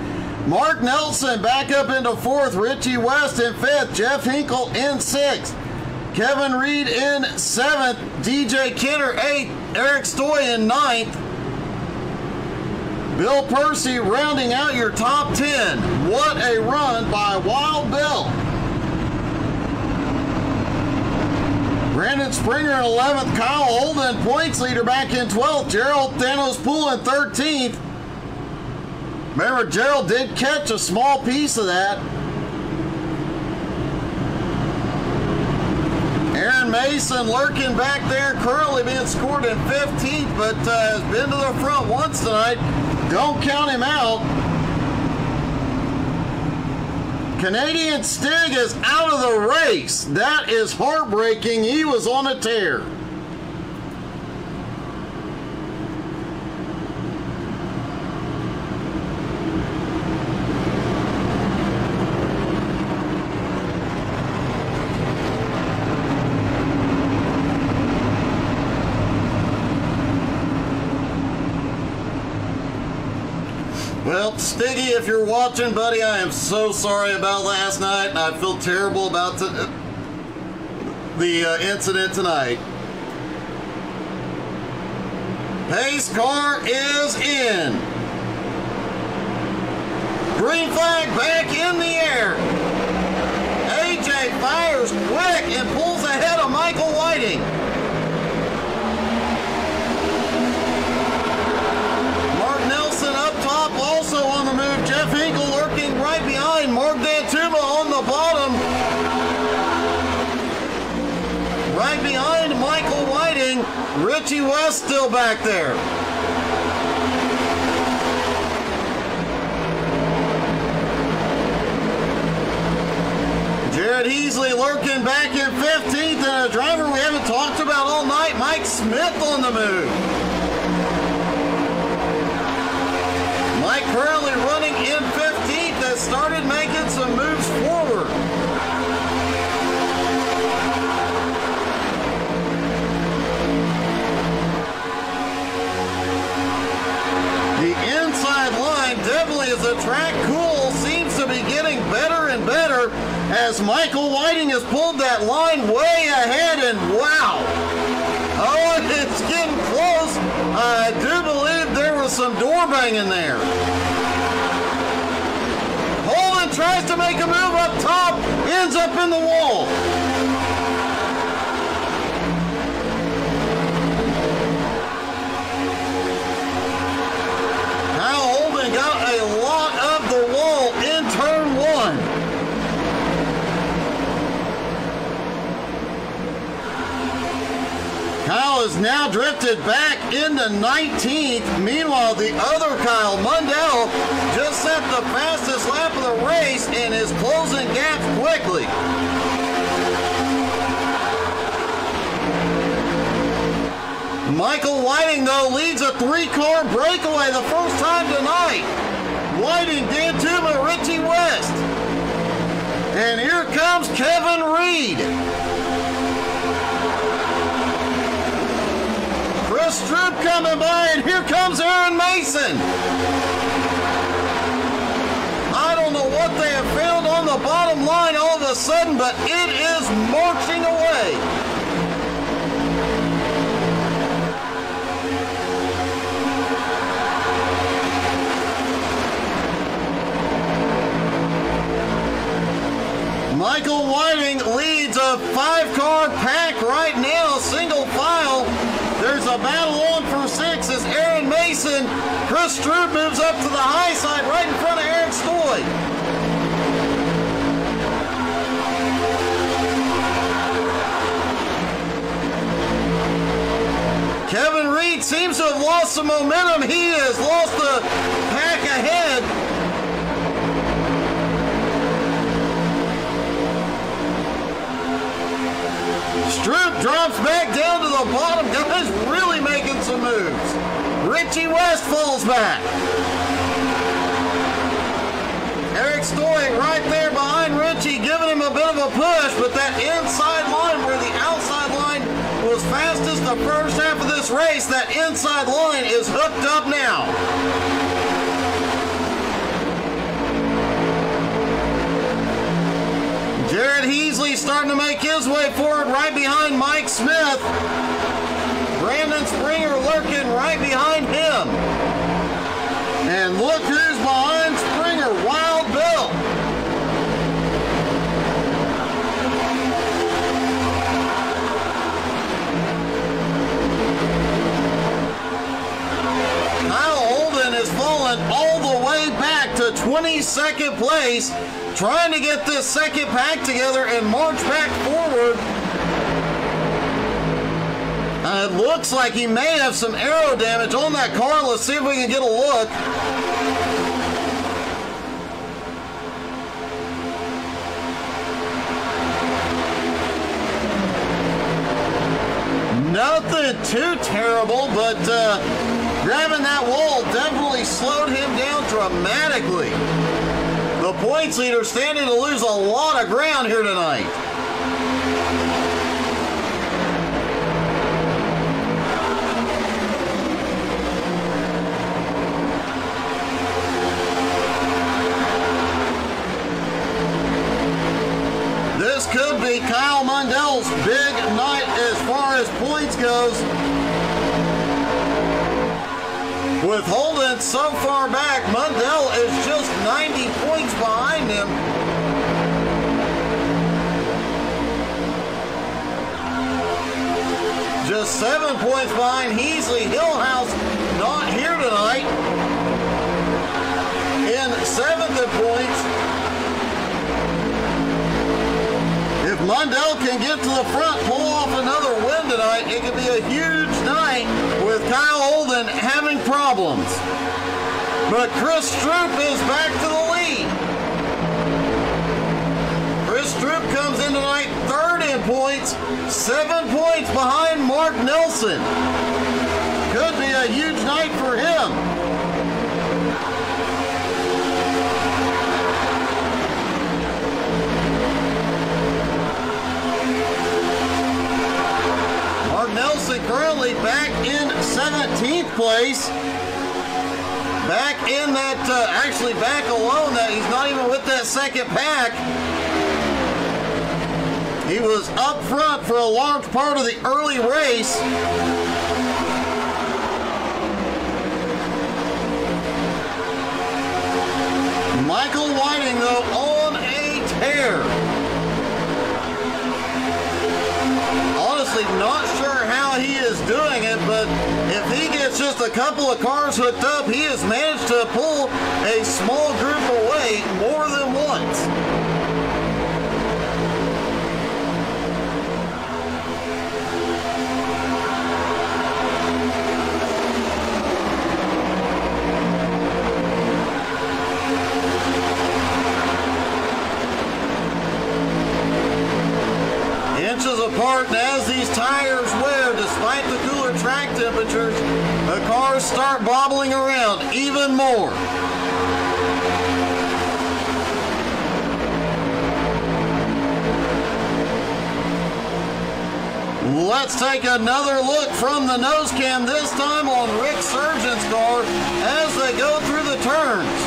Mark Nelson back up into fourth. Richie West in fifth. Jeff Hinkle in sixth. Kevin Reed in seventh. DJ Kidder eighth. Eric Stoy in ninth. Bill Percy rounding out your top 10. What a run by Wild Bill. Brandon Springer in 11th. Kyle Holden, points leader, back in 12th. Gerald Thanos Poole in 13th. Remember, Gerald did catch a small piece of that. Aaron Mason lurking back there, currently being scored in 15th, but has been to the front once tonight. Don't count him out. Canadian Stig is out of the race. That is heartbreaking. He was on a tear. Well, Stiggy, if you're watching, buddy, I am so sorry about last night. I feel terrible about the incident tonight. Pace car is in. Green flag back in the air. AJ fires quick and pulls ahead of Michael Whiting. Also on the move, Jeff Hinkle lurking right behind. Mark Dantuma on the bottom. Right behind Michael Whiting. Richie West still back there. Jared Heasley lurking back in 15th, and a driver we haven't talked about all night, Mike Smith on the move. Mike currently running in 15th, has started making some moves forward. The inside line definitely, as the track cools, seems to be getting better and better as Michael Whiting has pulled that line way ahead, and wow. Oh, it's getting close. I do believe there was some door banging there. Holden tries to make a move up top, ends up in the wall. Kyle Holden got a lot of the wall in turn one. Kyle is now drifted back into 19th. Meanwhile, the other Kyle, Mundell, just set the fastest lap of the race and is closing gaps quickly. Michael Whiting, though, leads a three-car breakaway the first time tonight. Whiting, Dantuma, Richie West. And here comes Kevin Reed. Chris Stroop coming by, and here comes Aaron Mason. I don't know what they have found on the bottom line all of a sudden, but it is marching away. Michael Whiting leads a 5-car pack right now, single file. There's a battle on for 6 as Aaron Mason. Chris Stroop moves up to the high side right in front of Eric Stoy. Kevin Reed seems to have lost some momentum. He has lost the pack ahead. Stroop drops back down to the bottom. Guys really making some moves. Richie West falls back. Eric Stoy right there behind Richie, giving him a bit of a push, but that inside line where the outside line was fastest the first half of this race, that inside line is hooked up now. Jared Heasley starting to make his way forward right behind Mike Smith. Brandon Springer lurking right behind him. And look who's behind Springer, Wild Bill. Kyle Holden has fallen all the way back to 22nd place, trying to get this second pack together and march back forward. It looks like he may have some aero damage on that car. Let's see if we can get a look. Nothing too terrible, but grabbing that wall definitely slowed him down dramatically. The points leader standing to lose a lot of ground here tonight. This could be Kyle Mundell's big night as far as points goes. With Holden so far back, Mundell is just 90 points behind him. Just 7 points behind Heasley. Hillhouse not here tonight. In 7th in points. If Mundell can get to the front, pull off another win tonight, it could be a huge night with Kyle Holden having problems. But Chris Stroop is back to the lead. Chris Stroop comes in tonight 3rd in points, 7 points behind Mark Nelson. Could be a huge night for him. Nelson currently back in 17th place. Back in that, actually back alone, that he's not even with that second pack. He was up front for a large part of the early race. Michael Whiting, though, on a tear. Honestly, not sure how he is doing it, but if he gets just a couple of cars hooked up, he has managed to pull a small group away more than once. Inches apart, and as these tires wear, despite the cooler track temperatures, the cars start bobbling around even more. Let's take another look from the nose cam, this time on Rick Surgeon's car as they go through the turns.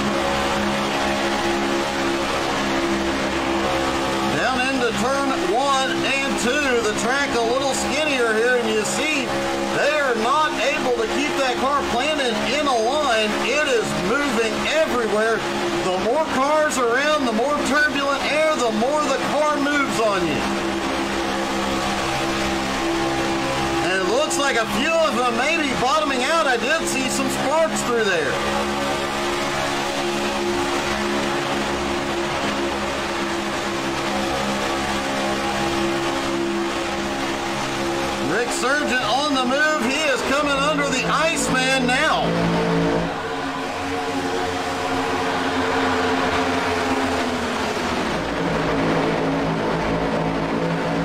Down into turn 1 and 2, the track a little skinnier here, and you see they are not able to keep that car planted in a line. It is moving every everywhere. The more cars around, the more turbulent air, the more the car moves on you. And it looks like a few of them may be bottoming out. I did see some sparks through there. Rick Sargent on the move. He is coming under the Iceman now.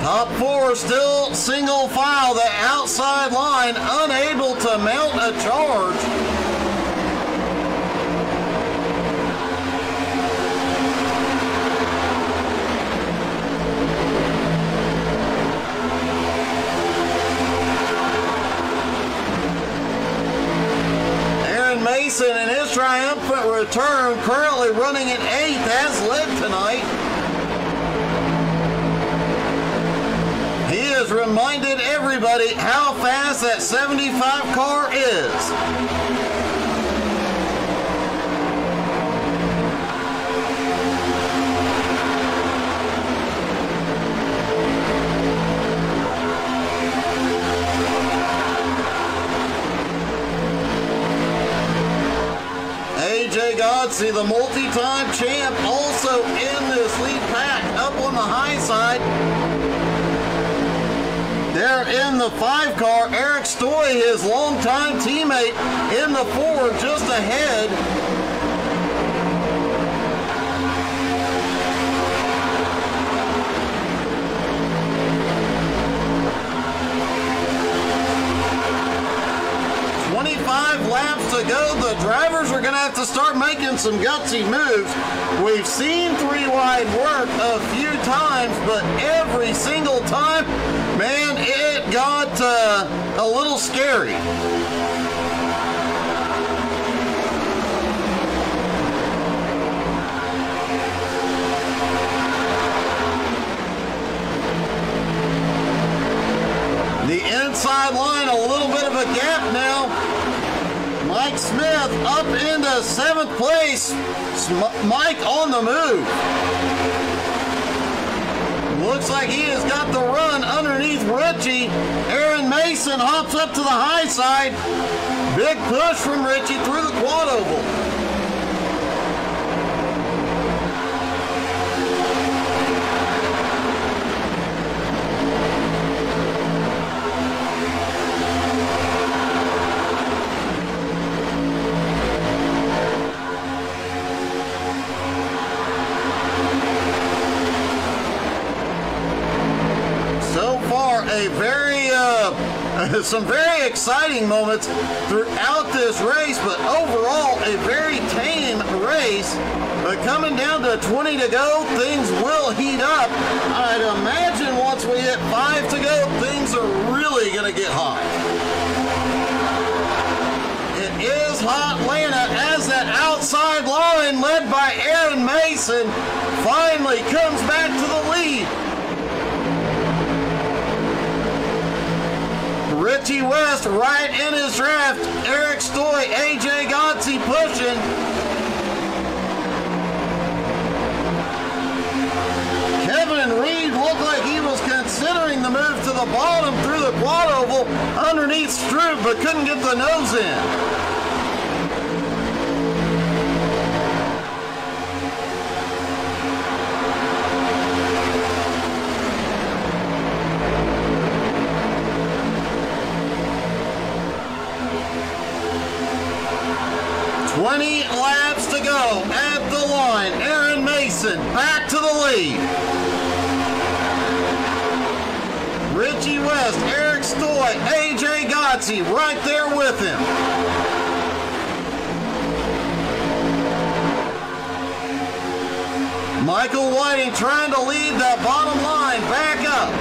Top four still single file, the outside line, unable to mount a charge. Mason in his triumphant return, currently running in 8th, has led tonight. He has reminded everybody how fast that 75 car is. Godsey, the multi-time champ, also in this lead pack, up on the high side. There in the 5 car, Eric Stoy, his longtime teammate, in the 4, just ahead. 25 laps to go. The drivers are going to have to start making some gutsy moves. We've seen 3-wide work a few times, but every single time, man, it got a little scary. The inside line, a little bit of a gap now. Mike Smith up into 7th place. Mike on the move. Looks like he has got the run underneath Richie. Aaron Mason hops up to the high side. Big push from Richie through the quad oval. Some very exciting moments throughout this race, but overall a very tame race. But coming down to 20 to go, things will heat up. I'd imagine once we hit 5 to go, things are really going to get hot. It is Hotlanta as that outside line led by Aaron Mason finally comes back to the lead. Richie West right in his draft. Eric Stoy, AJ Godsey pushing. Kevin Reed looked like he was considering the move to the bottom through the quad oval underneath Stroop, but couldn't get the nose in. Laps to go at the line. Aaron Mason back to the lead. Richie West, Eric Stoy, AJ Godsey right there with him. Michael Whiting trying to lead that bottom line back up.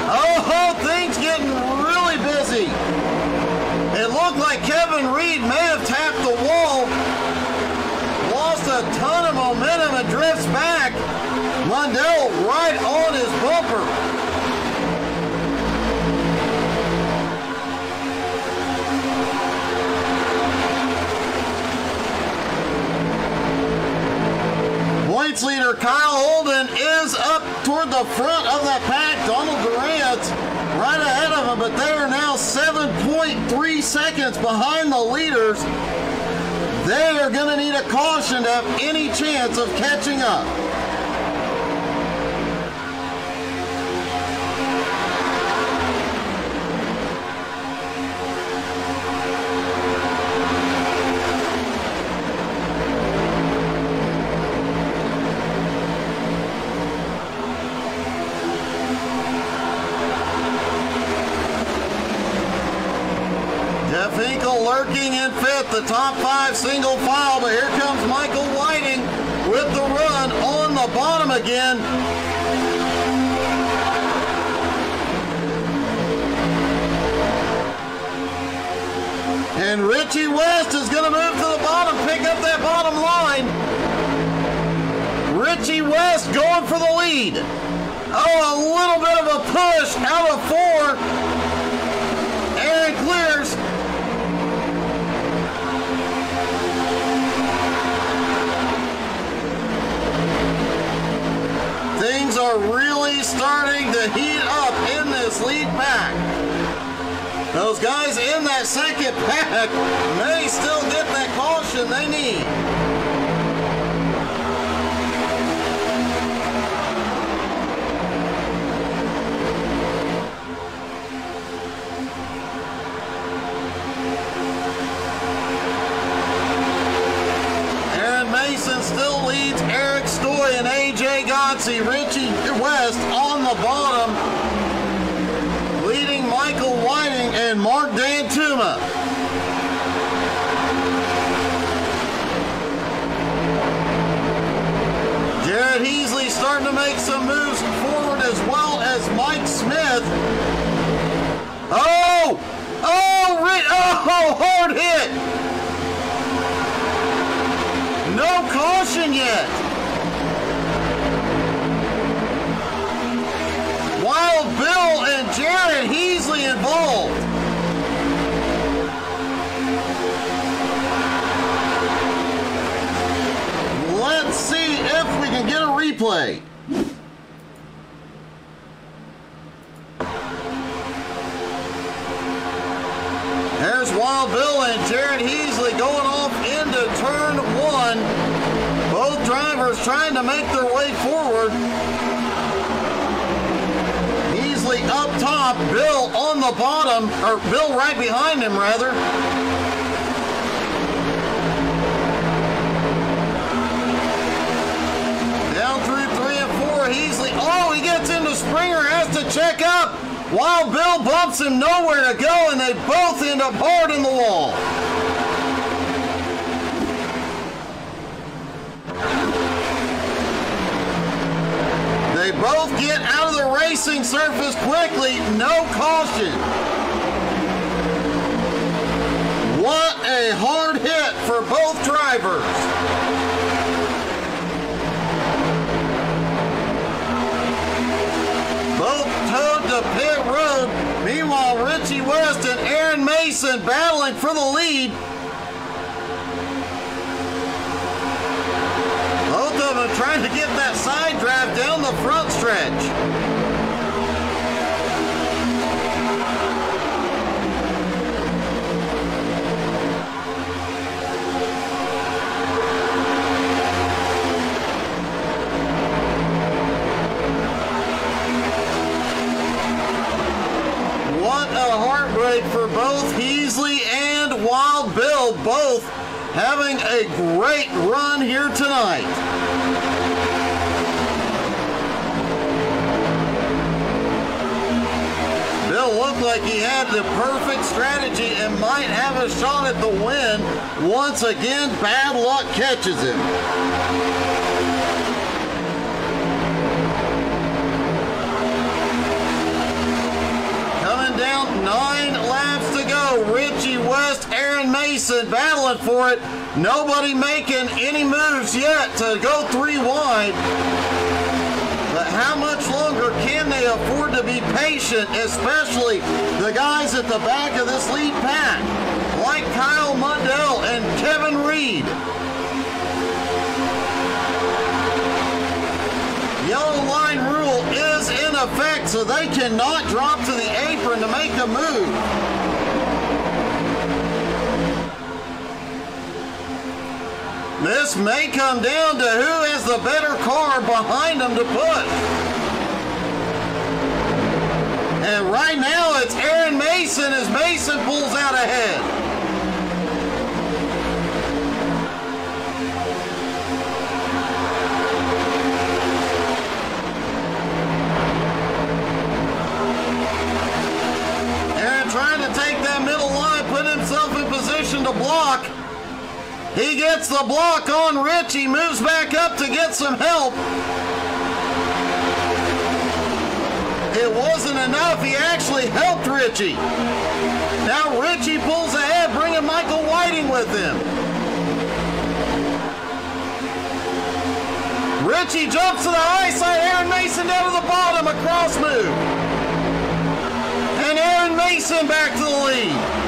Oh, things getting really busy. It looked like Kevin Reed may have tapped the wall. Lost a ton of momentum and drifts back. Mundell right on his bumper. the front of that pack. Donald Durant right ahead of them, but they are now 7.3 seconds behind the leaders. They are going to need a caution to have any chance of catching up. Finkel lurking in fifth, the top five single file, but here comes Michael Whiting with the run on the bottom again. And Richie West is going to move to the bottom, pick up that bottom line. Richie West going for the lead. Oh, a little bit of a push out of four. Aaron clears. Things are really starting to heat up in this lead pack. Those guys in that second pack may still get that caution they need. Aaron Mason still leads Eric Stoy and AJ Gotze. Richie West on the bottom, leading Michael Whiting and Mark Dantuma. Jared Heasley starting to make some moves forward, as well as Mike Smith. Oh, hard hit. No caution yet. Wild Bill and Jared Heasley involved. Let's see if we can get a replay. There's Wild Bill and Jared Heasley going off into turn one. Both drivers trying to make their way forward. Heasley up top, Bill on the bottom, or Bill right behind him rather. Down through 3 and 4, Heasley, oh, he gets into Springer, has to check up. Wild Bill bumps him, nowhere to go, and they both end up hard in the wall. They both get out of the racing surface quickly, no caution. What a hard hit for both drivers. Both towed to pit road. Meanwhile, Richie West and Aaron Mason battling for the lead. Both of them trying to get that side drive down the front stretch. What a heartbreak for both Heasley and Wild Bill, both having a great run here tonight. Bill looked like he had the perfect strategy and might have a shot at the win. Once again, bad luck catches him. Down 9 laps to go. Richie West, Aaron Mason battling for it. Nobody making any moves yet to go 3 wide. But how much longer can they afford to be patient, especially the guys at the back of this lead pack, like Kyle Mundell and Kevin Reed. Yellow line rule is effect, so they cannot drop to the apron to make a move. This may come down to who has the better car behind them to push. And right now it's Aaron Mason as Mason pulls out ahead. Aaron trying to take that middle line, put himself in position to block. He gets the block on Richie, moves back up to get some help. It wasn't enough. He actually helped Richie. Now Richie pulls ahead, bringing Michael Whiting with him. Richie jumps to the high side. Aaron Mason down to the bottom, a cross move. And Aaron Mason back to the lead.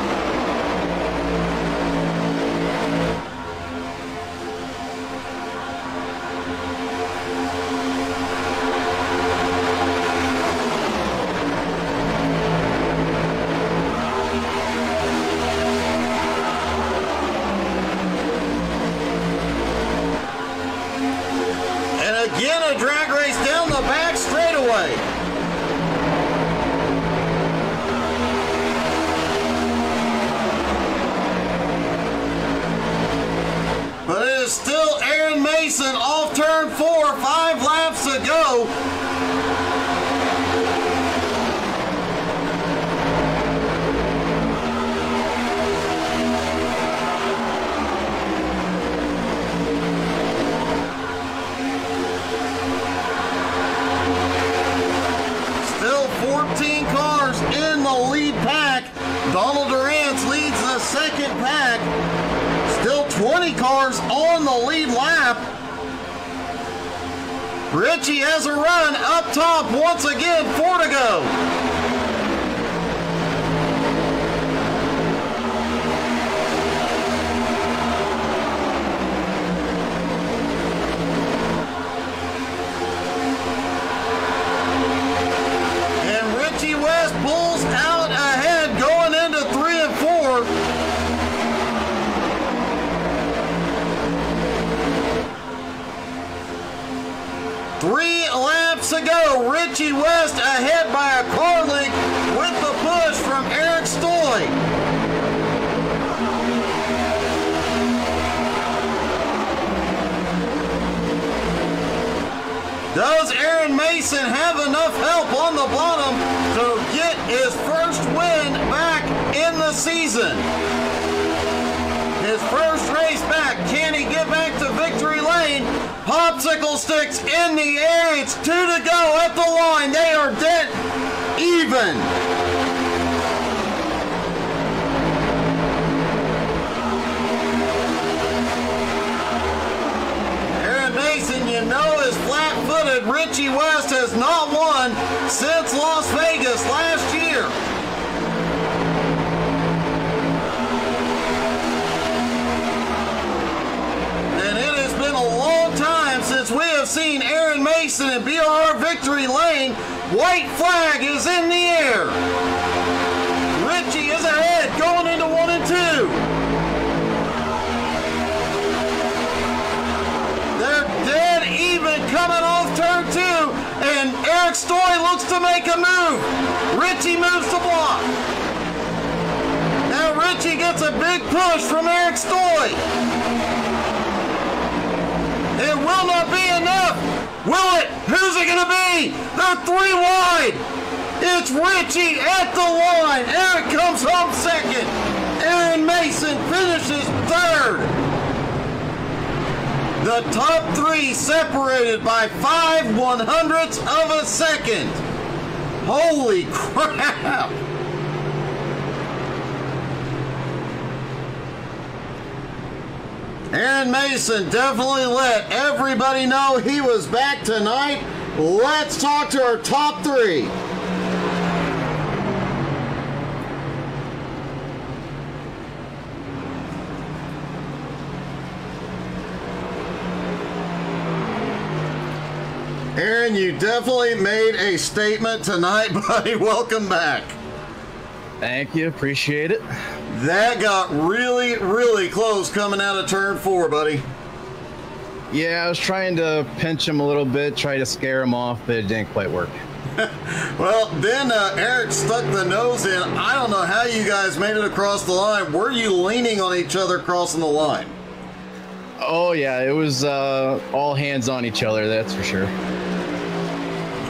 Again, a drag race down the back straightaway. But it is still Aaron Mason off turn 4, 5 laps to go. Donald Durant leads the second pack. Still 20 cars on the lead lap. Richie has a run up top once again, 4 to go. Pulls out ahead going into 3 and 4. Three laps to go. Richie West ahead by a car length with the push from Eric Stoy. Does Aaron Mason have enough help on the bottom to get his first win back in the season? His first race back. Can he get back to victory lane? Popsicle sticks in the air. It's 2 to go at the line. They are dead even. Mason, you know, is flat-footed. Richie West has not won since Las Vegas last year. And it has been a long time since we have seen Aaron Mason in BRR victory lane. White flag is in the air. Richie is ahead going into 1 and 2. Dead even coming off turn 2, and Eric Stoy looks to make a move. Richie moves to block. Now Richie gets a big push from Eric Stoy. It will not be enough. Will it? Who's it going to be? They're 3 wide. It's Richie at the line. Eric comes home second. Aaron Mason finishes third. The top 3 separated by 5/100ths of a second. Holy crap! Aaron Mason definitely let everybody know he was back tonight. Let's talk to our top 3. Aaron man, you definitely made a statement tonight, buddy. Welcome back. Thank you. Appreciate it. That got really, really close coming out of turn 4, buddy. Yeah, I was trying to pinch him a little bit, try to scare him off, but it didn't quite work. Well, then Eric stuck the nose in. I don't know how you guys made it across the line. Were you leaning on each other crossing the line? Oh, yeah, it was all hands on each other, that's for sure.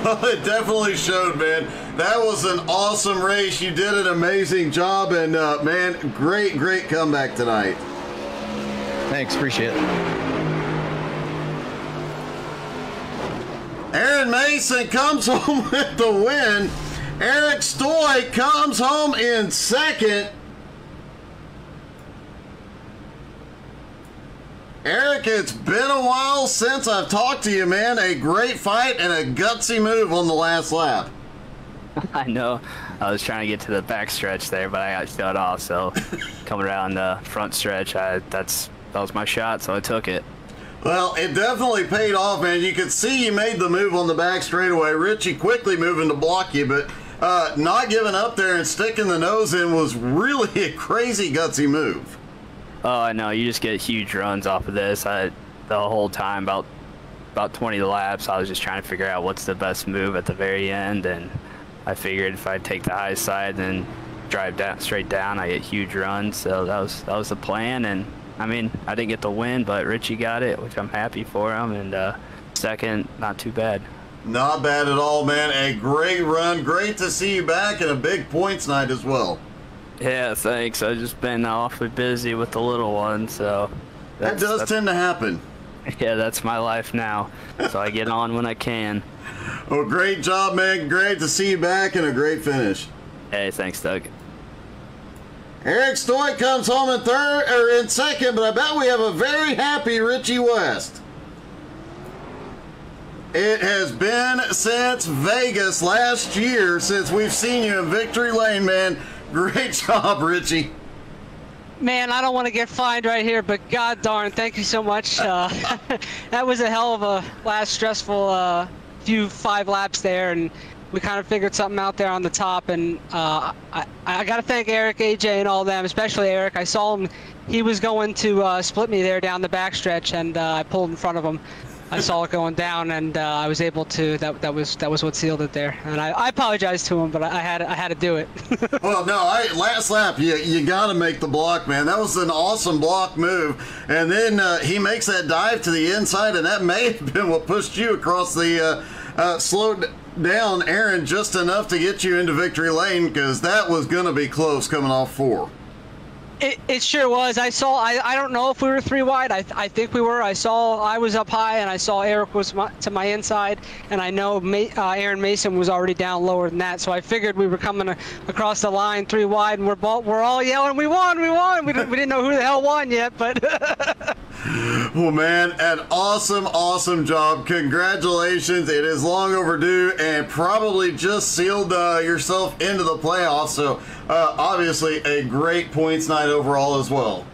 Well, it definitely showed, man. That was an awesome race. You did an amazing job, and, man, great comeback tonight. Thanks, appreciate it. Aaron Mason comes home with the win. Eric Stoy comes home in second. Eric, it's been a while since I've talked to you, man. A great fight and a gutsy move on the last lap. I know. I was trying to get to the back stretch there, but I got shut off. So coming around the front stretch, that was my shot, so I took it. Well, it definitely paid off, man. You could see you made the move on the back straightaway. Richie quickly moving to block you, but not giving up there and sticking the nose in was really a crazy gutsy move. Oh, I know. You just get huge runs off of this. The whole time, about 20 laps, I was just trying to figure out what's the best move at the very end, and I figured if I take the high side and drive down straight down, I get huge runs. So that was the plan, and I mean, I didn't get the win, but Richie got it, which I'm happy for him, and second, not too bad. Not bad at all, man. A great run. Great to see you back, and a big points night as well. Yeah, thanks. I've just been awfully busy with the little one, so... That does tend to happen. Yeah, that's my life now, so I get on when I can. Well, great job, man. Great to see you back, and a great finish. Hey, thanks, Doug. Eric Stoy comes home in second, but I bet we have a very happy Richie West. It has been since Vegas last year since we've seen you in Victory Lane, man. Great job, Richie. Man, I don't want to get fined right here, but god darn, thank you so much. That was a hell of a last stressful few 5 laps there, and we kind of figured something out there on the top, and I got to thank Eric, AJ, and all them, especially Eric. I saw him. He was going to split me there down the backstretch, and I pulled in front of him. I saw it going down, and I was able to. That was what sealed it there. And I apologize to him, but I had to do it. Well, no, last lap, you got to make the block, man. That was an awesome block move. And then he makes that dive to the inside, and that may have been what pushed you across the slowed down Aaron just enough to get you into Victory Lane, because that was going to be close coming off 4. It sure was. I don't know if we were 3 wide. I think we were. I was up high, and I saw Eric was to my inside, and I know Aaron Mason was already down lower than that. So I figured we were coming across the line 3 wide, and we're all yelling, "We won! We won!" We didn't know who the hell won yet, but. Well, man, an awesome job. Congratulations. It is long overdue and probably just sealed yourself into the playoffs. So, obviously, a great points night overall as well.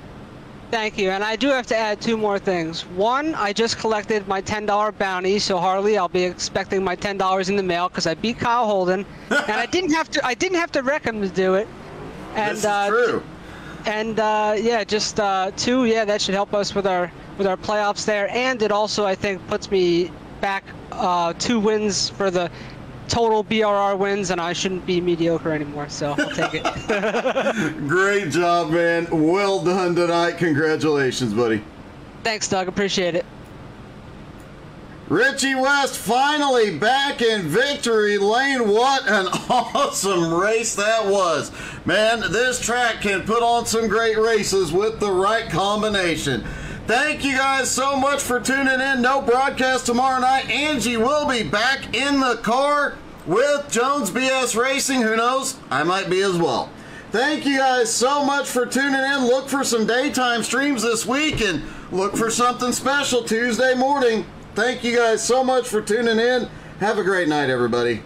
Thank you. And I do have to add 2 more things. One, I just collected my $10 bounty. So, Harley, I'll be expecting my $10 in the mail because I beat Kyle Holden. And I didn't have to wreck him to do it. And, this is true. And yeah, just 2. Yeah, that should help us with our playoffs there. And it also, I think, puts me back 2 wins for the total BRR wins, and I shouldn't be mediocre anymore. So I'll take it. Great job, man. Well done tonight. Congratulations, buddy. Thanks, Doug. Appreciate it. Richie West finally back in Victory Lane. What an awesome race that was. Man, this track can put on some great races with the right combination. Thank you guys so much for tuning in. No broadcast tomorrow night. Angie will be back in the car with Jones BS Racing. Who knows? I might be as well. Thank you guys so much for tuning in. Look for some daytime streams this week and look for something special Tuesday morning. Thank you guys so much for tuning in. Have a great night, everybody.